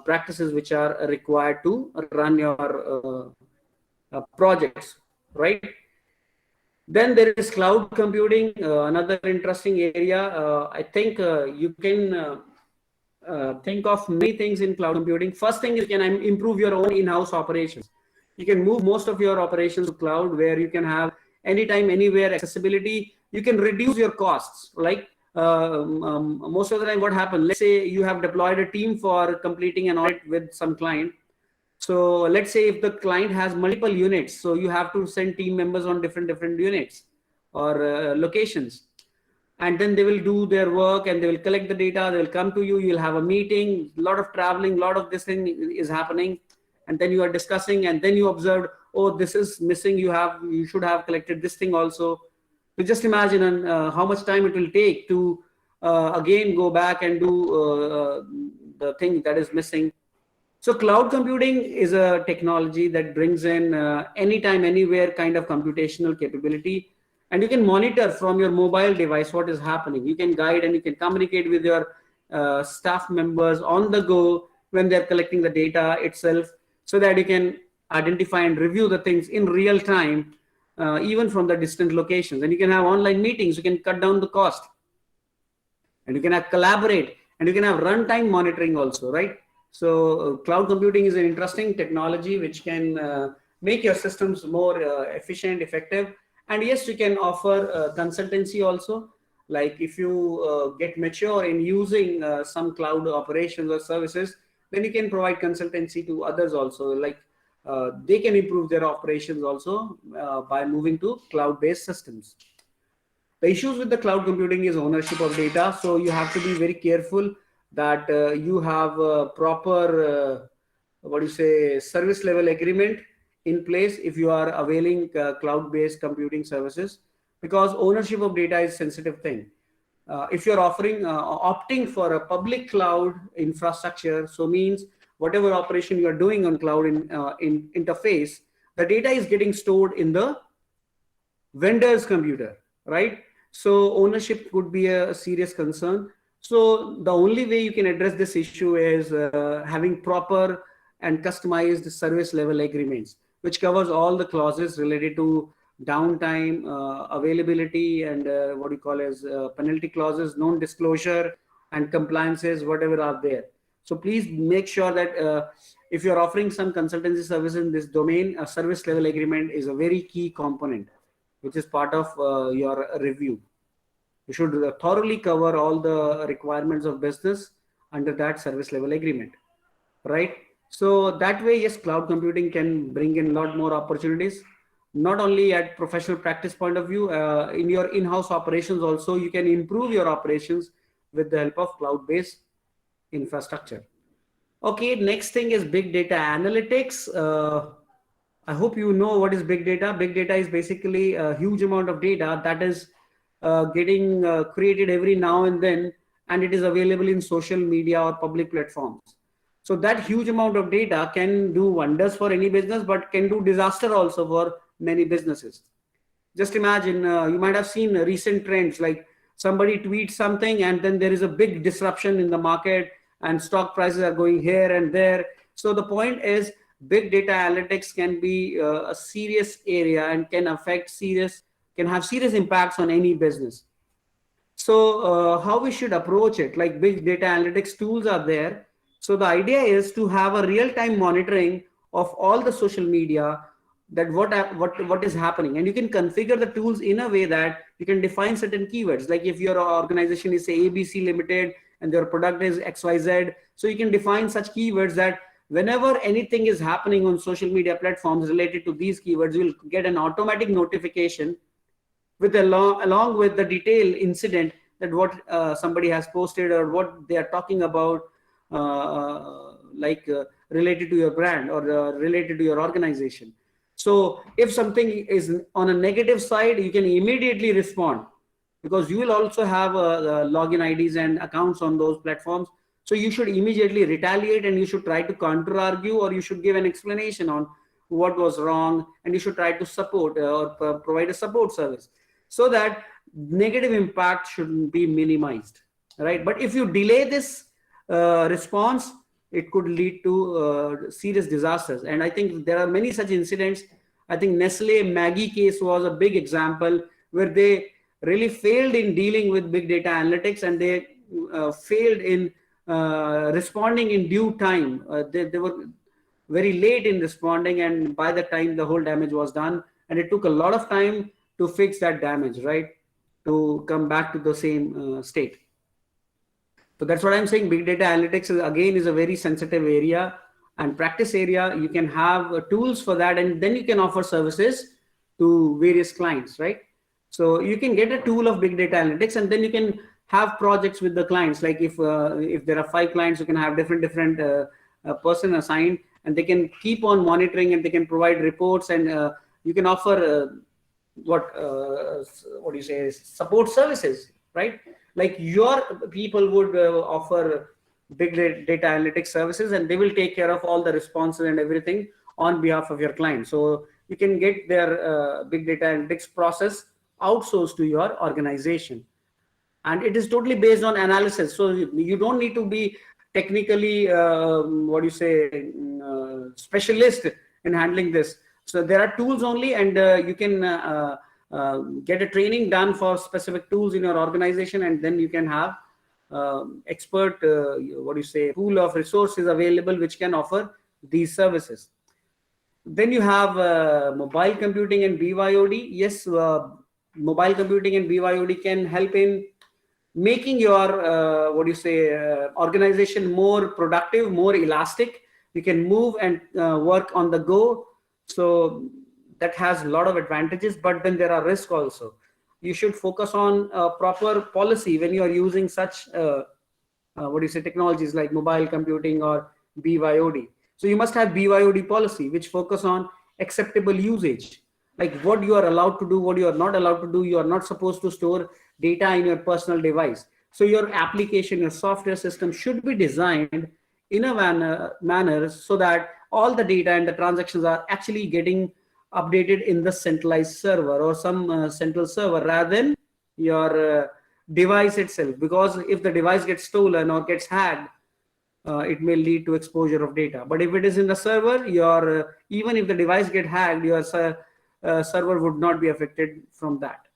practices which are required to run your projects, right? Then there is cloud computing, another interesting area. I think you can think of many things in cloud computing. First thing is, you can improve your own in-house operations. You can move most of your operations to cloud, where you can have anytime, anywhere accessibility. You can reduce your costs. Like most of the time, what happens? Let's say you have deployed a team for completing an audit with some client. So let's say if the client has multiple units, so you have to send team members on different units or locations, and then they will do their work and they will collect the data. They will come to you. You'll have a meeting. A lot of traveling. A lot of this thing is happening, and then you are discussing, and then you observed, oh, this is missing. You should have collected this thing also. So just imagine how much time it will take to again go back and do the thing that is missing. So cloud computing is a technology that brings in anytime, anywhere kind of computational capability, and you can monitor from your mobile device what is happening. You can guide and you can communicate with your staff members on the go when they're collecting the data itself, so that you can identify and review the things in real time, even from the distant locations. And you can have online meetings. You can cut down the cost, and you can have collaborate, and you can have runtime monitoring also, right? So cloud computing is an interesting technology which can make your systems more efficient, effective. And yes, you can offer consultancy also. Like if you get mature in using some cloud operations or services, then you can provide consultancy to others also. Like they can improve their operations also by moving to cloud-based systems. The issues with the cloud computing is ownership of data. So you have to be very careful that you have a proper what do you say, service level agreement in place if you are availing cloud-based computing services, because ownership of data is a sensitive thing. If you're opting for a public cloud infrastructure, so means whatever operation you are doing on cloud in interface, the data is getting stored in the vendor's computer, right? So ownership could be a serious concern. So the only way you can address this issue is having proper and customized service level agreements, which covers all the clauses related to downtime, availability, and what you call as penalty clauses, non-disclosure, and compliances, whatever are there. So please make sure that if you're offering some consultancy service in this domain, a service level agreement is a very key component, which is part of your review. You should thoroughly cover all the requirements of business under that service level agreement, right? So that way, yes, cloud computing can bring in a lot more opportunities, not only at professional practice point of view, in your in-house operations also, you can improve your operations with the help of cloud-based infrastructure. Okay, next thing is big data analytics. I hope you know what is big data. Big data is basically a huge amount of data that is getting created every now and then, and it is available in social media or public platforms. So that huge amount of data can do wonders for any business, but can do disaster also for many businesses. Just imagine, you might have seen recent trends, like somebody tweets something and then there is a big disruption in the market and stock prices are going here and there. So the point is, big data analytics can be a serious area and can have serious impacts on any business. So how we should approach it, like big data analytics tools are there. So the idea is to have a real-time monitoring of all the social media, that what is happening, and you can configure the tools in a way that you can define certain keywords. Like if your organization is say ABC Limited and your product is XYZ, so you can define such keywords that whenever anything is happening on social media platforms related to these keywords, you will get an automatic notification with along with the detailed incident, that what somebody has posted or what they are talking about, related to your brand or related to your organization. So if something is on a negative side, you can immediately respond, because you will also have login IDs and accounts on those platforms. So you should immediately retaliate, and you should try to counter argue, or you should give an explanation on what was wrong, and you should try to support or provide a support service, so that negative impact should be minimized, right? But if you delay this response, it could lead to serious disasters. And I think there are many such incidents. I think Nestle Maggie case was a big example, where they really failed in dealing with big data analytics, and they failed in responding in due time. They were very late in responding, and by the time the whole damage was done, and it took a lot of time to fix that damage, right, to come back to the same state. So that's what I'm saying. Big data analytics is a very sensitive area and practice area. You can have tools for that, and then you can offer services to various clients, right? So you can get a tool of big data analytics, and then you can have projects with the clients. Like if there are 5 clients, you can have different person assigned, and they can keep on monitoring, and they can provide reports, and you can offer what do you say, support services, right? Like your people would offer big data analytics services, and they will take care of all the responses and everything on behalf of your client. So you can get their big data analytics process outsourced to your organization, and it is totally based on analysis. So you don't need to be technically specialist in handling this. So there are tools only, and you can get a training done for specific tools in your organization, and then you can have expert pool of resources available which can offer these services. Then you have mobile computing and BYOD. Yes, mobile computing and BYOD can help in making your organization more productive, more elastic. You can move and work on the go. So that has a lot of advantages, but then there are risks also. You should focus on proper policy when you are using such technologies like mobile computing or BYOD. So you must have BYOD policy which focus on acceptable usage, like what you are allowed to do, what you are not allowed to do. You are not supposed to store data in your personal device. So your application, your software system should be designed in a manner so that all the data and the transactions are actually getting updated in the centralized server or some central server rather than your device itself. Because if the device gets stolen or gets hacked, it may lead to exposure of data. But if it is in the server, your even if the device get hacked, your server would not be affected from that.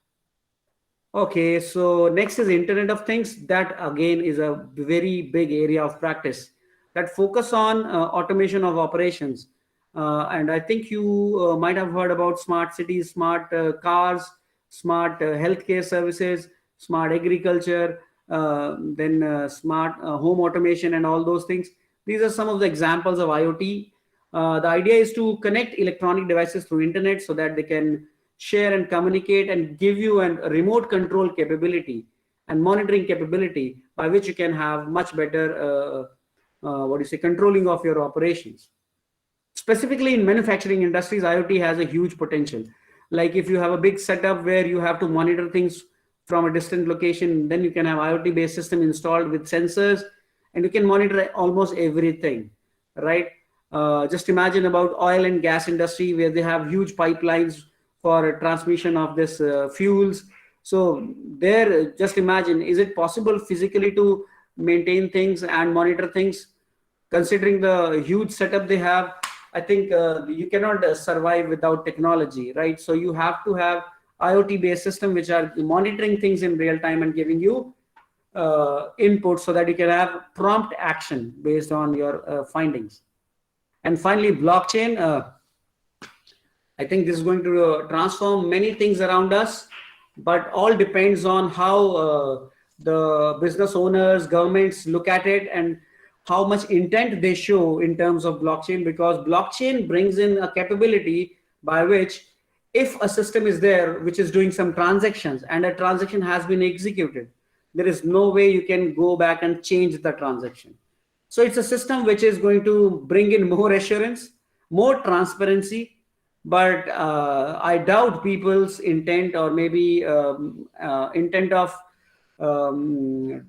Okay, so next is Internet of Things. That again is a very big area of practice that focus on automation of operations. And I think you might have heard about smart cities, smart cars, smart healthcare services, smart agriculture, then smart home automation and all those things. These are some of the examples of IoT. The idea is to connect electronic devices through internet so that they can share and communicate and give you a remote control capability and monitoring capability by which you can have much better controlling of your operations. Specifically in manufacturing industries, IoT has a huge potential. Like if you have a big setup where you have to monitor things from a distant location, then you can have IoT based system installed with sensors and you can monitor almost everything. right? Just imagine about oil and gas industry where they have huge pipelines for transmission of this fuels. So there, just imagine, is it possible physically to maintain things and monitor things? Considering the huge setup they have, I think you cannot survive without technology, right? So you have to have IoT based system which are monitoring things in real time and giving you input so that you can have prompt action based on your findings. And finally, blockchain. I think this is going to transform many things around us, but all depends on how the business owners, governments look at it and how much intent they show in terms of blockchain, because blockchain brings in a capability by which if a system is there which is doing some transactions and a transaction has been executed, there is no way you can go back and change the transaction. So it's a system which is going to bring in more assurance, more transparency, but I doubt people's intent, or maybe intent of um,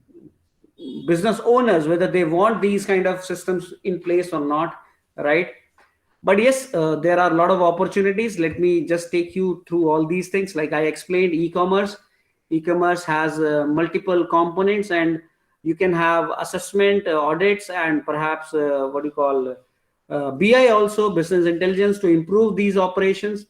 business owners, whether they want these kind of systems in place or not, right? But yes, there are a lot of opportunities. Let me just take you through all these things. Like I explained, e-commerce has multiple components, and you can have assessment, audits, and perhaps what do you call BI, also business intelligence, to improve these operations.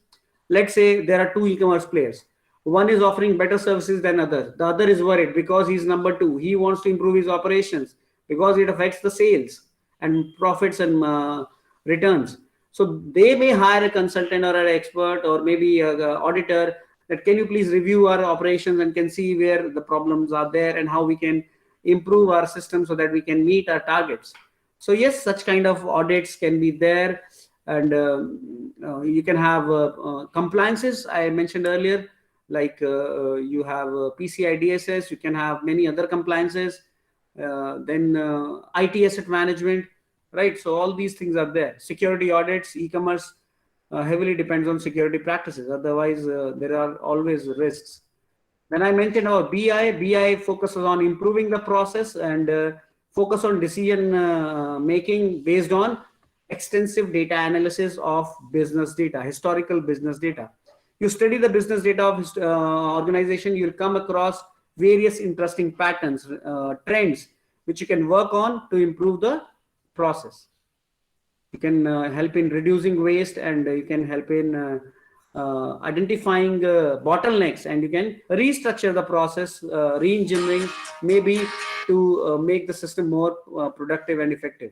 Let's say there are two e-commerce players. One is offering better services than other. The other is worried because he's number two. He wants to improve his operations because it affects the sales and profits and returns. So they may hire a consultant or an expert or maybe a auditor, that can you please review our operations and can see where the problems are there and how we can improve our system so that we can meet our targets. So yes, such kind of audits can be there. And you can have compliances I mentioned earlier, like you have PCI DSS, you can have many other compliances, then IT asset management, right? So all these things are there. Security audits, e-commerce heavily depends on security practices. Otherwise, there are always risks. When I mentioned about BI focuses on improving the process and focus on decision making based on extensive data analysis of business data, historical business data. You study the business data of organization, you'll come across various interesting patterns, trends, which you can work on to improve the process. You can help in reducing waste, and you can help in identifying bottlenecks, and you can restructure the process, re-engineering, maybe to make the system more productive and effective.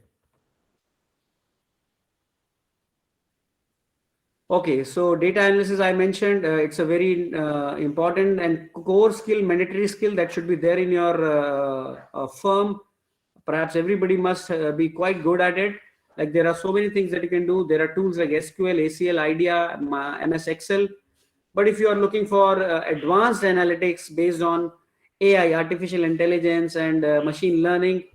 Okay, so data analysis I mentioned, it's a very important and core skill, mandatory skill that should be there in your firm. Perhaps everybody must be quite good at it. Like there are so many things that you can do. There are tools like SQL, ACL, IDEA, MS Excel. But if you are looking for advanced analytics based on AI, artificial intelligence, and machine learning,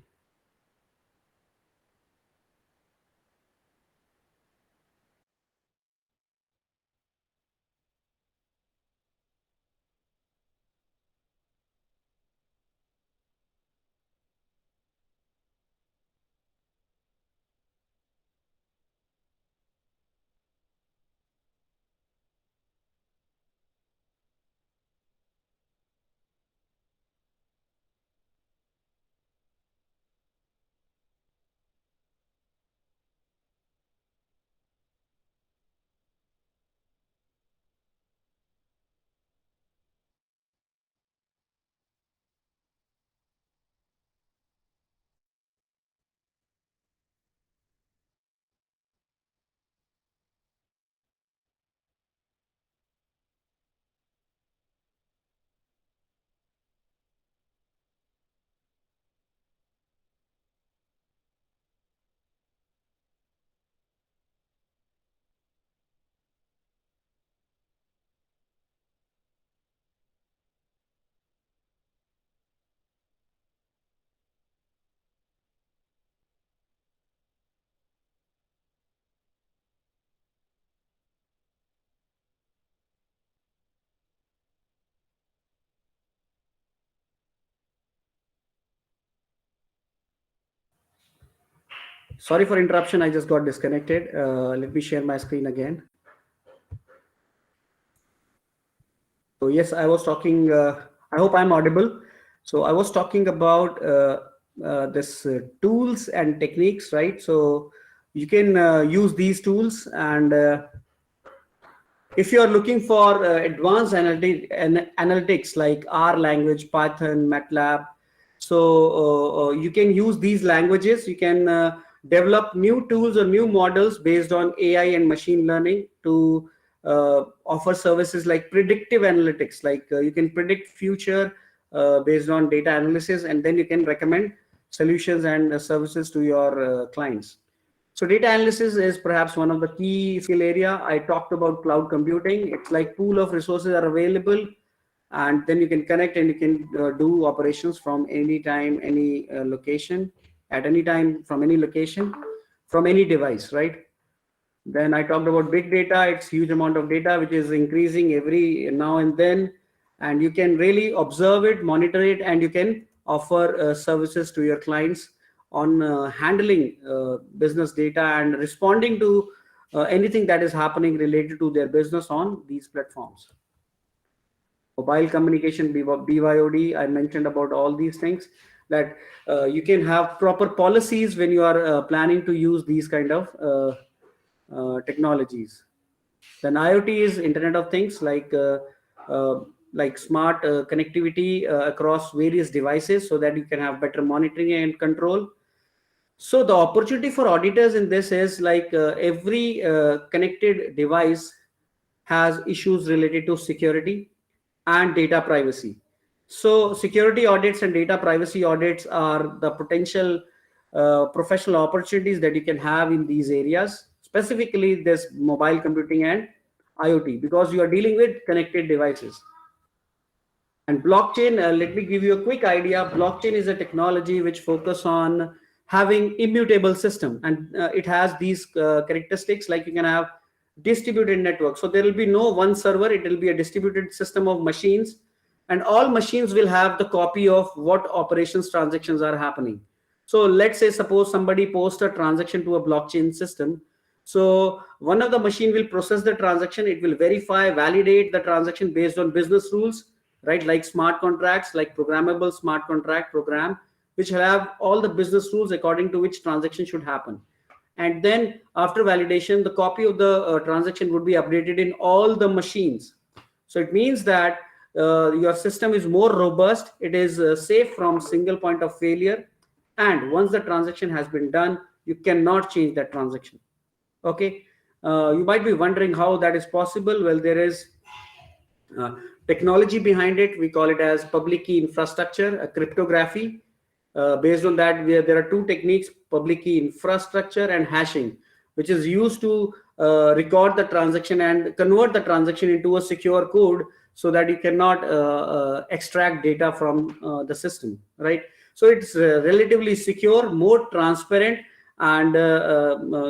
Sorry for interruption. I just got disconnected. Let me share my screen again. So yes, I was talking. I hope I'm audible. So I was talking about this tools and techniques, right? So you can use these tools, and if you are looking for analytics like R language, Python, MATLAB, so you can use these languages. You can develop new tools or new models based on AI and machine learning to offer services like predictive analytics. Like you can predict future based on data analysis, and then you can recommend solutions and services to your clients. So data analysis is perhaps one of the key skill area. I talked about cloud computing. It's like pool of resources are available, and then you can connect and you can do operations from any time, any location, at any time, from any location, from any device, right? Then I talked about big data. It's huge amount of data which is increasing every now and then, and you can really observe it, monitor it, and you can offer services to your clients on handling business data and responding to anything that is happening related to their business on these platforms. Mobile communication, BYOD, I mentioned about all these things, that you can have proper policies when you are planning to use these kind of technologies. Then IoT is Internet of Things, like smart connectivity across various devices, so that you can have better monitoring and control. So the opportunity for auditors in this is like every connected device has issues related to security and data privacy. So security audits and data privacy audits are the potential professional opportunities that you can have in these areas, specifically this mobile computing and IoT, because you are dealing with connected devices. And blockchain, let me give you a quick idea. Blockchain is a technology which focus on having immutable system, and it has these characteristics, like you can have distributed network. So there will be no one server, it will be a distributed system of machines, and all machines will have the copy of what operations transactions are happening. So let's say, suppose somebody posts a transaction to a blockchain system. So one of the machine will process the transaction, it will verify, validate the transaction based on business rules, right? Like smart contracts, like programmable smart contract program, which have all the business rules according to which transaction should happen. And then after validation, the copy of the transaction would be updated in all the machines. So it means that your system is more robust, it is safe from single point of failure, and once the transaction has been done, you cannot change that transaction. Okay, you might be wondering how that is possible. Well, there is uh, technology behind it. We call it as public key infrastructure, a cryptography. Based on that, there are two techniques: public key infrastructure and hashing, which is used to record the transaction and convert the transaction into a secure code, so that you cannot extract data from the system, right? So it's relatively secure, more transparent, and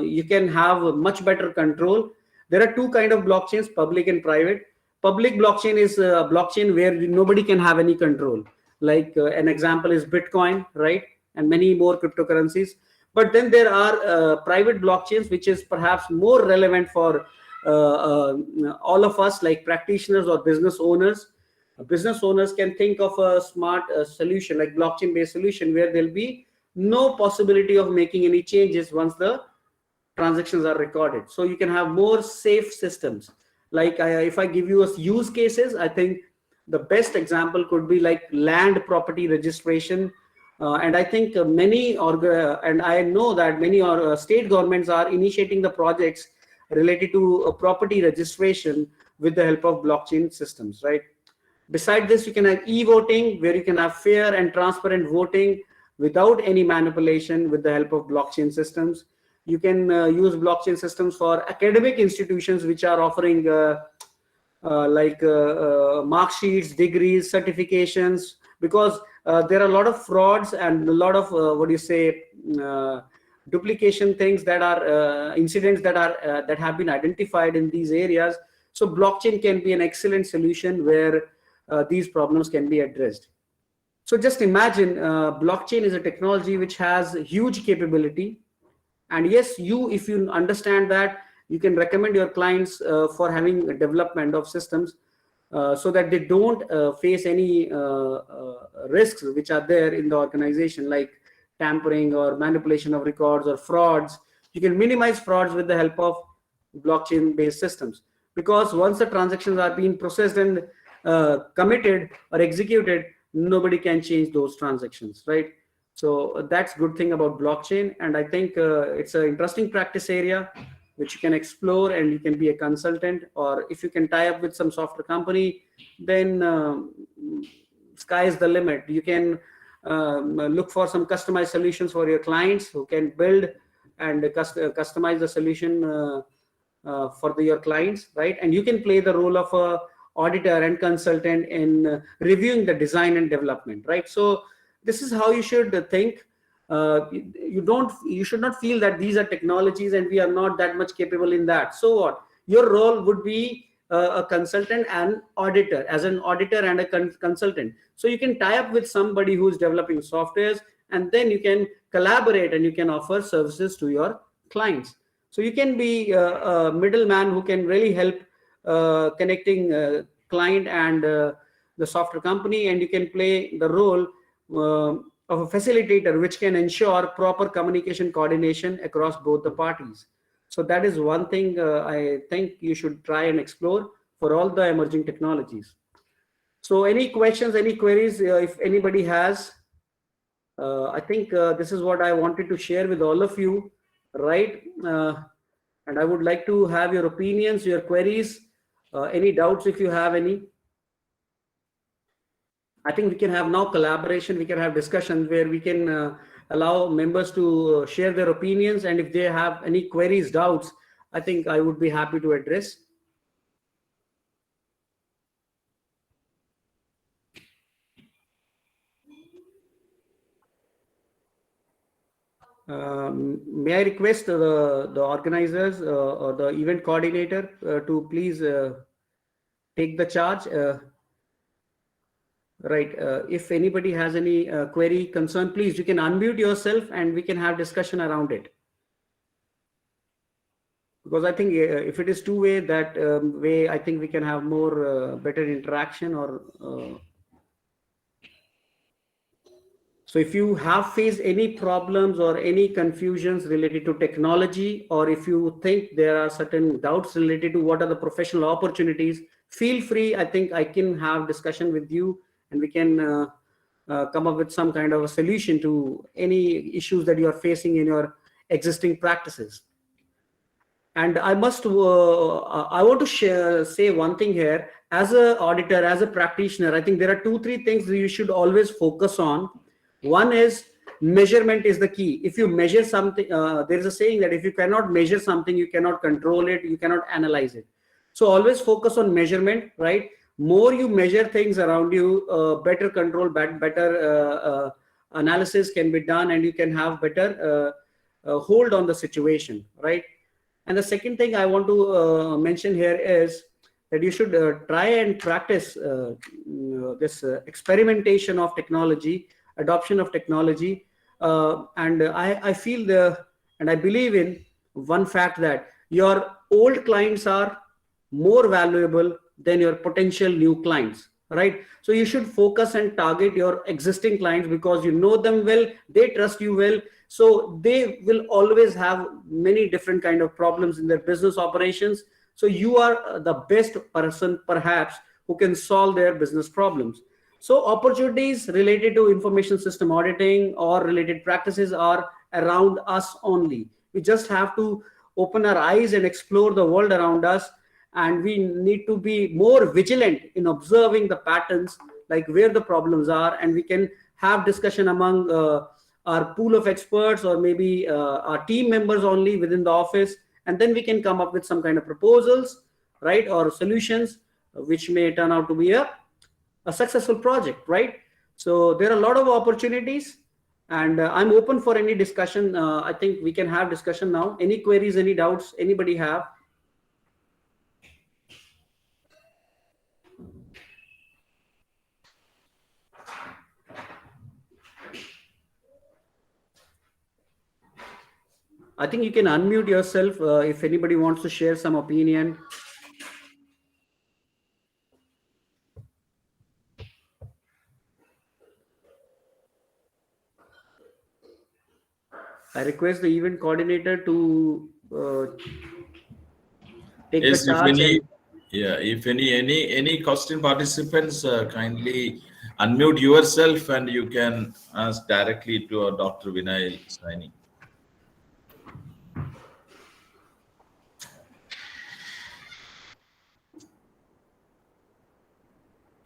you can have much better control. There are two kind of blockchains: public and private. Public blockchain is a blockchain where nobody can have any control. Like an example is Bitcoin, right? And many more cryptocurrencies. But then there are private blockchains, which is perhaps more relevant for all of us, like practitioners or business owners. Business owners can think of a smart solution, like blockchain based solution, where there'll be no possibility of making any changes once the transactions are recorded. So you can have more safe systems. Like if I give you a use cases, I think the best example could be like land property registration. And I think and I know that many state governments are initiating the projects related to property registration with the help of blockchain systems, right? Beside this, you can have e-voting, where you can have fair and transparent voting without any manipulation with the help of blockchain systems. You can use blockchain systems for academic institutions which are offering mark sheets, degrees, certifications, because there are a lot of frauds and a lot of duplication things that are incidents that have been identified in these areas. So blockchain can be an excellent solution where these problems can be addressed. So just imagine blockchain is a technology which has huge capability, And yes, you, if you understand that, you can recommend your clients for having a development of systems so that they don't face any risks which are there in the organization, like tampering or manipulation of records or frauds. You can minimize frauds with the help of blockchain based systems, because once the transactions are being processed and committed or executed, nobody can change those transactions, right? So that's good thing about blockchain, and I think it's an interesting practice area which you can explore, and you can be a consultant, or if you can tie up with some software company, then sky is the limit. You can look for some customized solutions for your clients who can build and customize the solution for your clients, right? And you can play the role of a auditor and consultant in reviewing the design and development, right? So this is how you should think. You should not feel that these are technologies and we are not that much capable in that. So what? Your role would be a consultant and auditor, as an auditor and a consultant. So you can tie up with somebody who's developing softwares, and then you can collaborate and you can offer services to your clients. So you can be a middleman who can really help connecting client and the software company, and you can play the role of a facilitator, which can ensure proper communication coordination across both the parties. So that is one thing I think you should try and explore for all the emerging technologies. So any questions, any queries, if anybody has, I think this is what I wanted to share with all of you, right? And I would like to have your opinions, your queries, any doubts if you have any. I think we can have now collaboration, we can have discussions where we can allow members to share their opinions, and if they have any queries, doubts, I think I would be happy to address. May I request the organizers or the event coordinator to please take the charge? Right. If anybody has any query, concern, please, you can unmute yourself and we can have discussion around it. Because I think if it is two-way, that way, I think we can have more better interaction or so if you have faced any problems or any confusions related to technology, or if you think there are certain doubts related to what are the professional opportunities, feel free. I think I can have discussion with you, and we can come up with some kind of a solution to any issues that you are facing in your existing practices. And I want to say one thing here. As an auditor, as a practitioner, I think there are 2-3 things that you should always focus on. One is measurement is the key. If you measure something, there is a saying that if you cannot measure something, you cannot control it, you cannot analyze it. So always focus on measurement, right? More you measure things around you, better control, better analysis can be done, and you can have better hold on the situation, right? And the second thing I want to mention here is that you should try and practice this experimentation of technology, adoption of technology. And I feel and I believe in one fact, that your old clients are more valuable than your potential new clients, right? So you should focus and target your existing clients, because you know them well, they trust you well, so they will always have many different kind of problems in their business operations. So you are the best person perhaps who can solve their business problems. So opportunities related to information system auditing or related practices are around us only. We just have to open our eyes and explore the world around us, and we need to be more vigilant in observing the patterns, like where the problems are, and we can have discussion among our pool of experts, or maybe our team members only within the office, and then we can come up with some kind of proposals, right, or solutions which may turn out to be a successful project, right? So there are a lot of opportunities, and I'm open for any discussion. I think we can have discussion now. Any queries, any doubts anybody have? I think you can unmute yourself if anybody wants to share some opinion. I request the event coordinator to take the Yes, if charge any, and yeah, if any question participants, kindly unmute yourself and you can ask directly to Dr. Vinay Saini.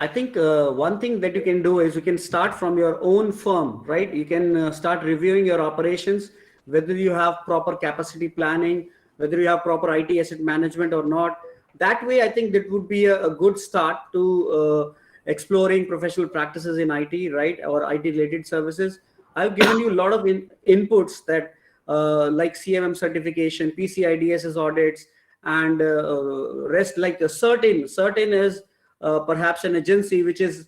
I think one thing that you can do is you can start from your own firm, right? You can start reviewing your operations, whether you have proper capacity planning, whether you have proper IT asset management or not. That way, I think that would be a good start to exploring professional practices in IT, right? Or IT related services. I've given you a lot of inputs that like CMM certification, PCI DSS audits, and rest like a certain is perhaps an agency which is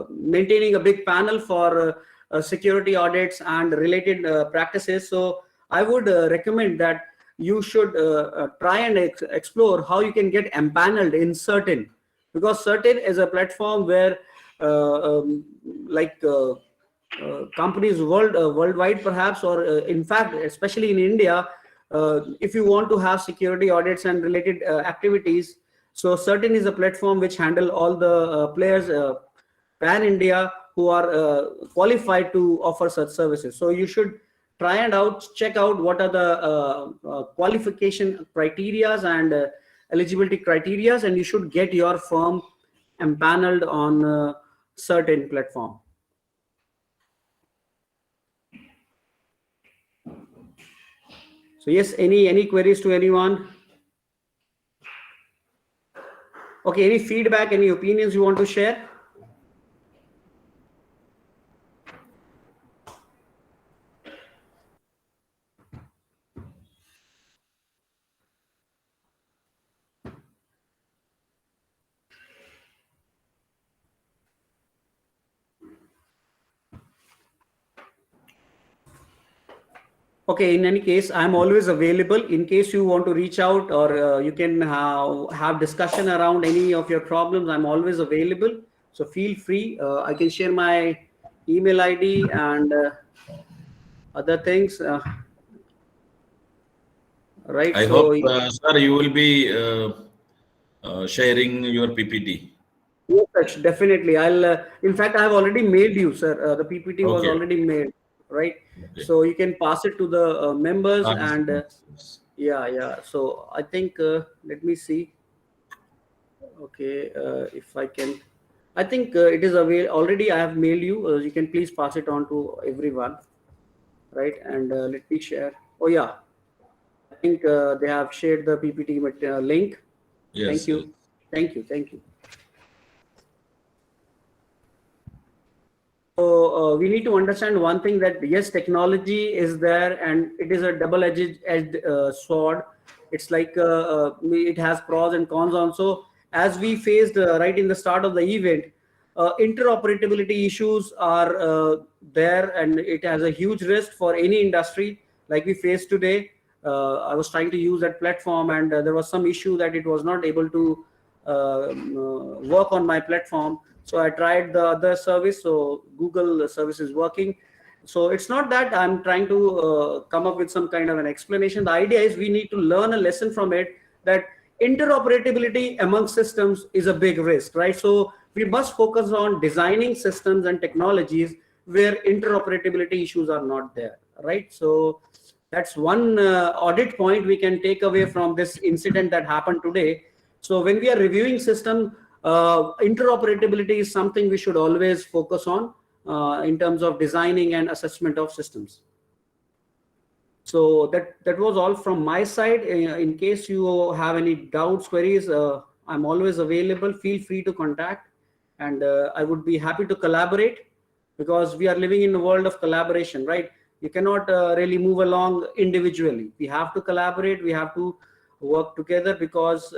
maintaining a big panel for security audits and related practices. So I would recommend that you should try and explore how you can get empaneled in certain, because certain is a platform where like companies worldwide perhaps, or in fact especially in India, if you want to have security audits and related activities, so certain is a platform which handle all the players pan India who are qualified to offer such services. So you should try and check out what are the qualification criterias and eligibility criterias, and you should get your firm empaneled on certain platform. So yes, any queries to anyone? Okay, any feedback, any opinions you want to share? Okay, in any case, I'm always available in case you want to reach out, or you can have discussion around any of your problems. I'm always available. So feel free. I can share my email ID and other things. Right. I So hope, sir, you will be sharing your PPT. yes, definitely. In fact, I have already mailed you, sir. The PPT was Okay. already made, right? Okay. So you can pass it to the members and Yes. yeah. So I think, let me see. Okay, if I can, I think it is available already. I have mailed you. You can please pass it on to everyone, right? And let me share. Oh yeah, I think they have shared the PPT link. Thank Yes. Yes. you, thank you. So we need to understand one thing, that yes, technology is there and it is a double-edged sword. It's like it has pros and cons also. As we faced right in the start of the event, interoperability issues are there, and it has a huge risk for any industry like we face today. I was trying to use that platform, and there was some issue that it was not able to work on my platform. So I tried the other service. So Google service is working. So it's not that I'm trying to come up with some kind of an explanation. The idea is we need to learn a lesson from it, that interoperability among systems is a big risk, right? So we must focus on designing systems and technologies where interoperability issues are not there, right? So that's one audit point we can take away from this incident that happened today. So when we are reviewing system, interoperability is something we should always focus on in terms of designing and assessment of systems. So that was all from my side. In case you have any doubts, queries, I'm always available. Feel free to contact, and I would be happy to collaborate, because we are living in a world of collaboration, right? You cannot really move along individually. We have to collaborate. We have to work together, because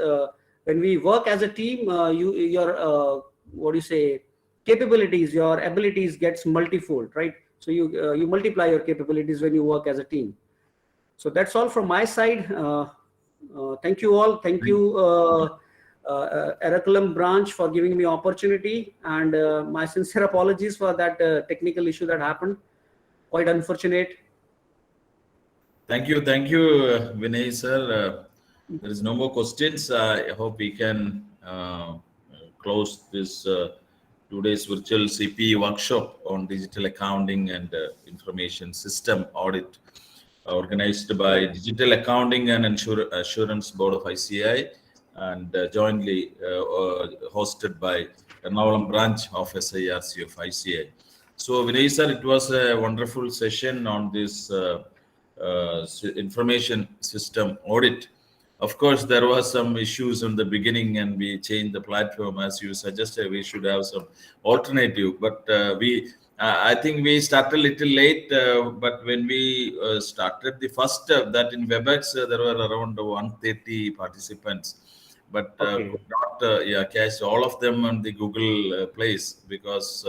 when we work as a team, your what do you say, capabilities, your abilities gets multifold, right? So you multiply your capabilities when you work as a team. So that's all from my side. Thank you all. Thank you, Eraculum branch, for giving me opportunity, and my sincere apologies for that technical issue that happened. Quite unfortunate. Thank you, Vinay sir. There is no more questions. I hope we can close this today's virtual CPE workshop on digital accounting and information system audit, organized by Digital Accounting and Assurance Board of ICI, and jointly hosted by Ernakulam branch of SIRC of ICI. So, Vinay sir, it was a wonderful session on this information system audit. Of course, there was some issues in the beginning, and we changed the platform as you suggested. We should have some alternative, but I think we started a little late. But when we started the first that in WebEx, there were around 130 participants, but could not catch all of them on the Google place because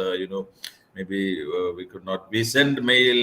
maybe we could not. We send mail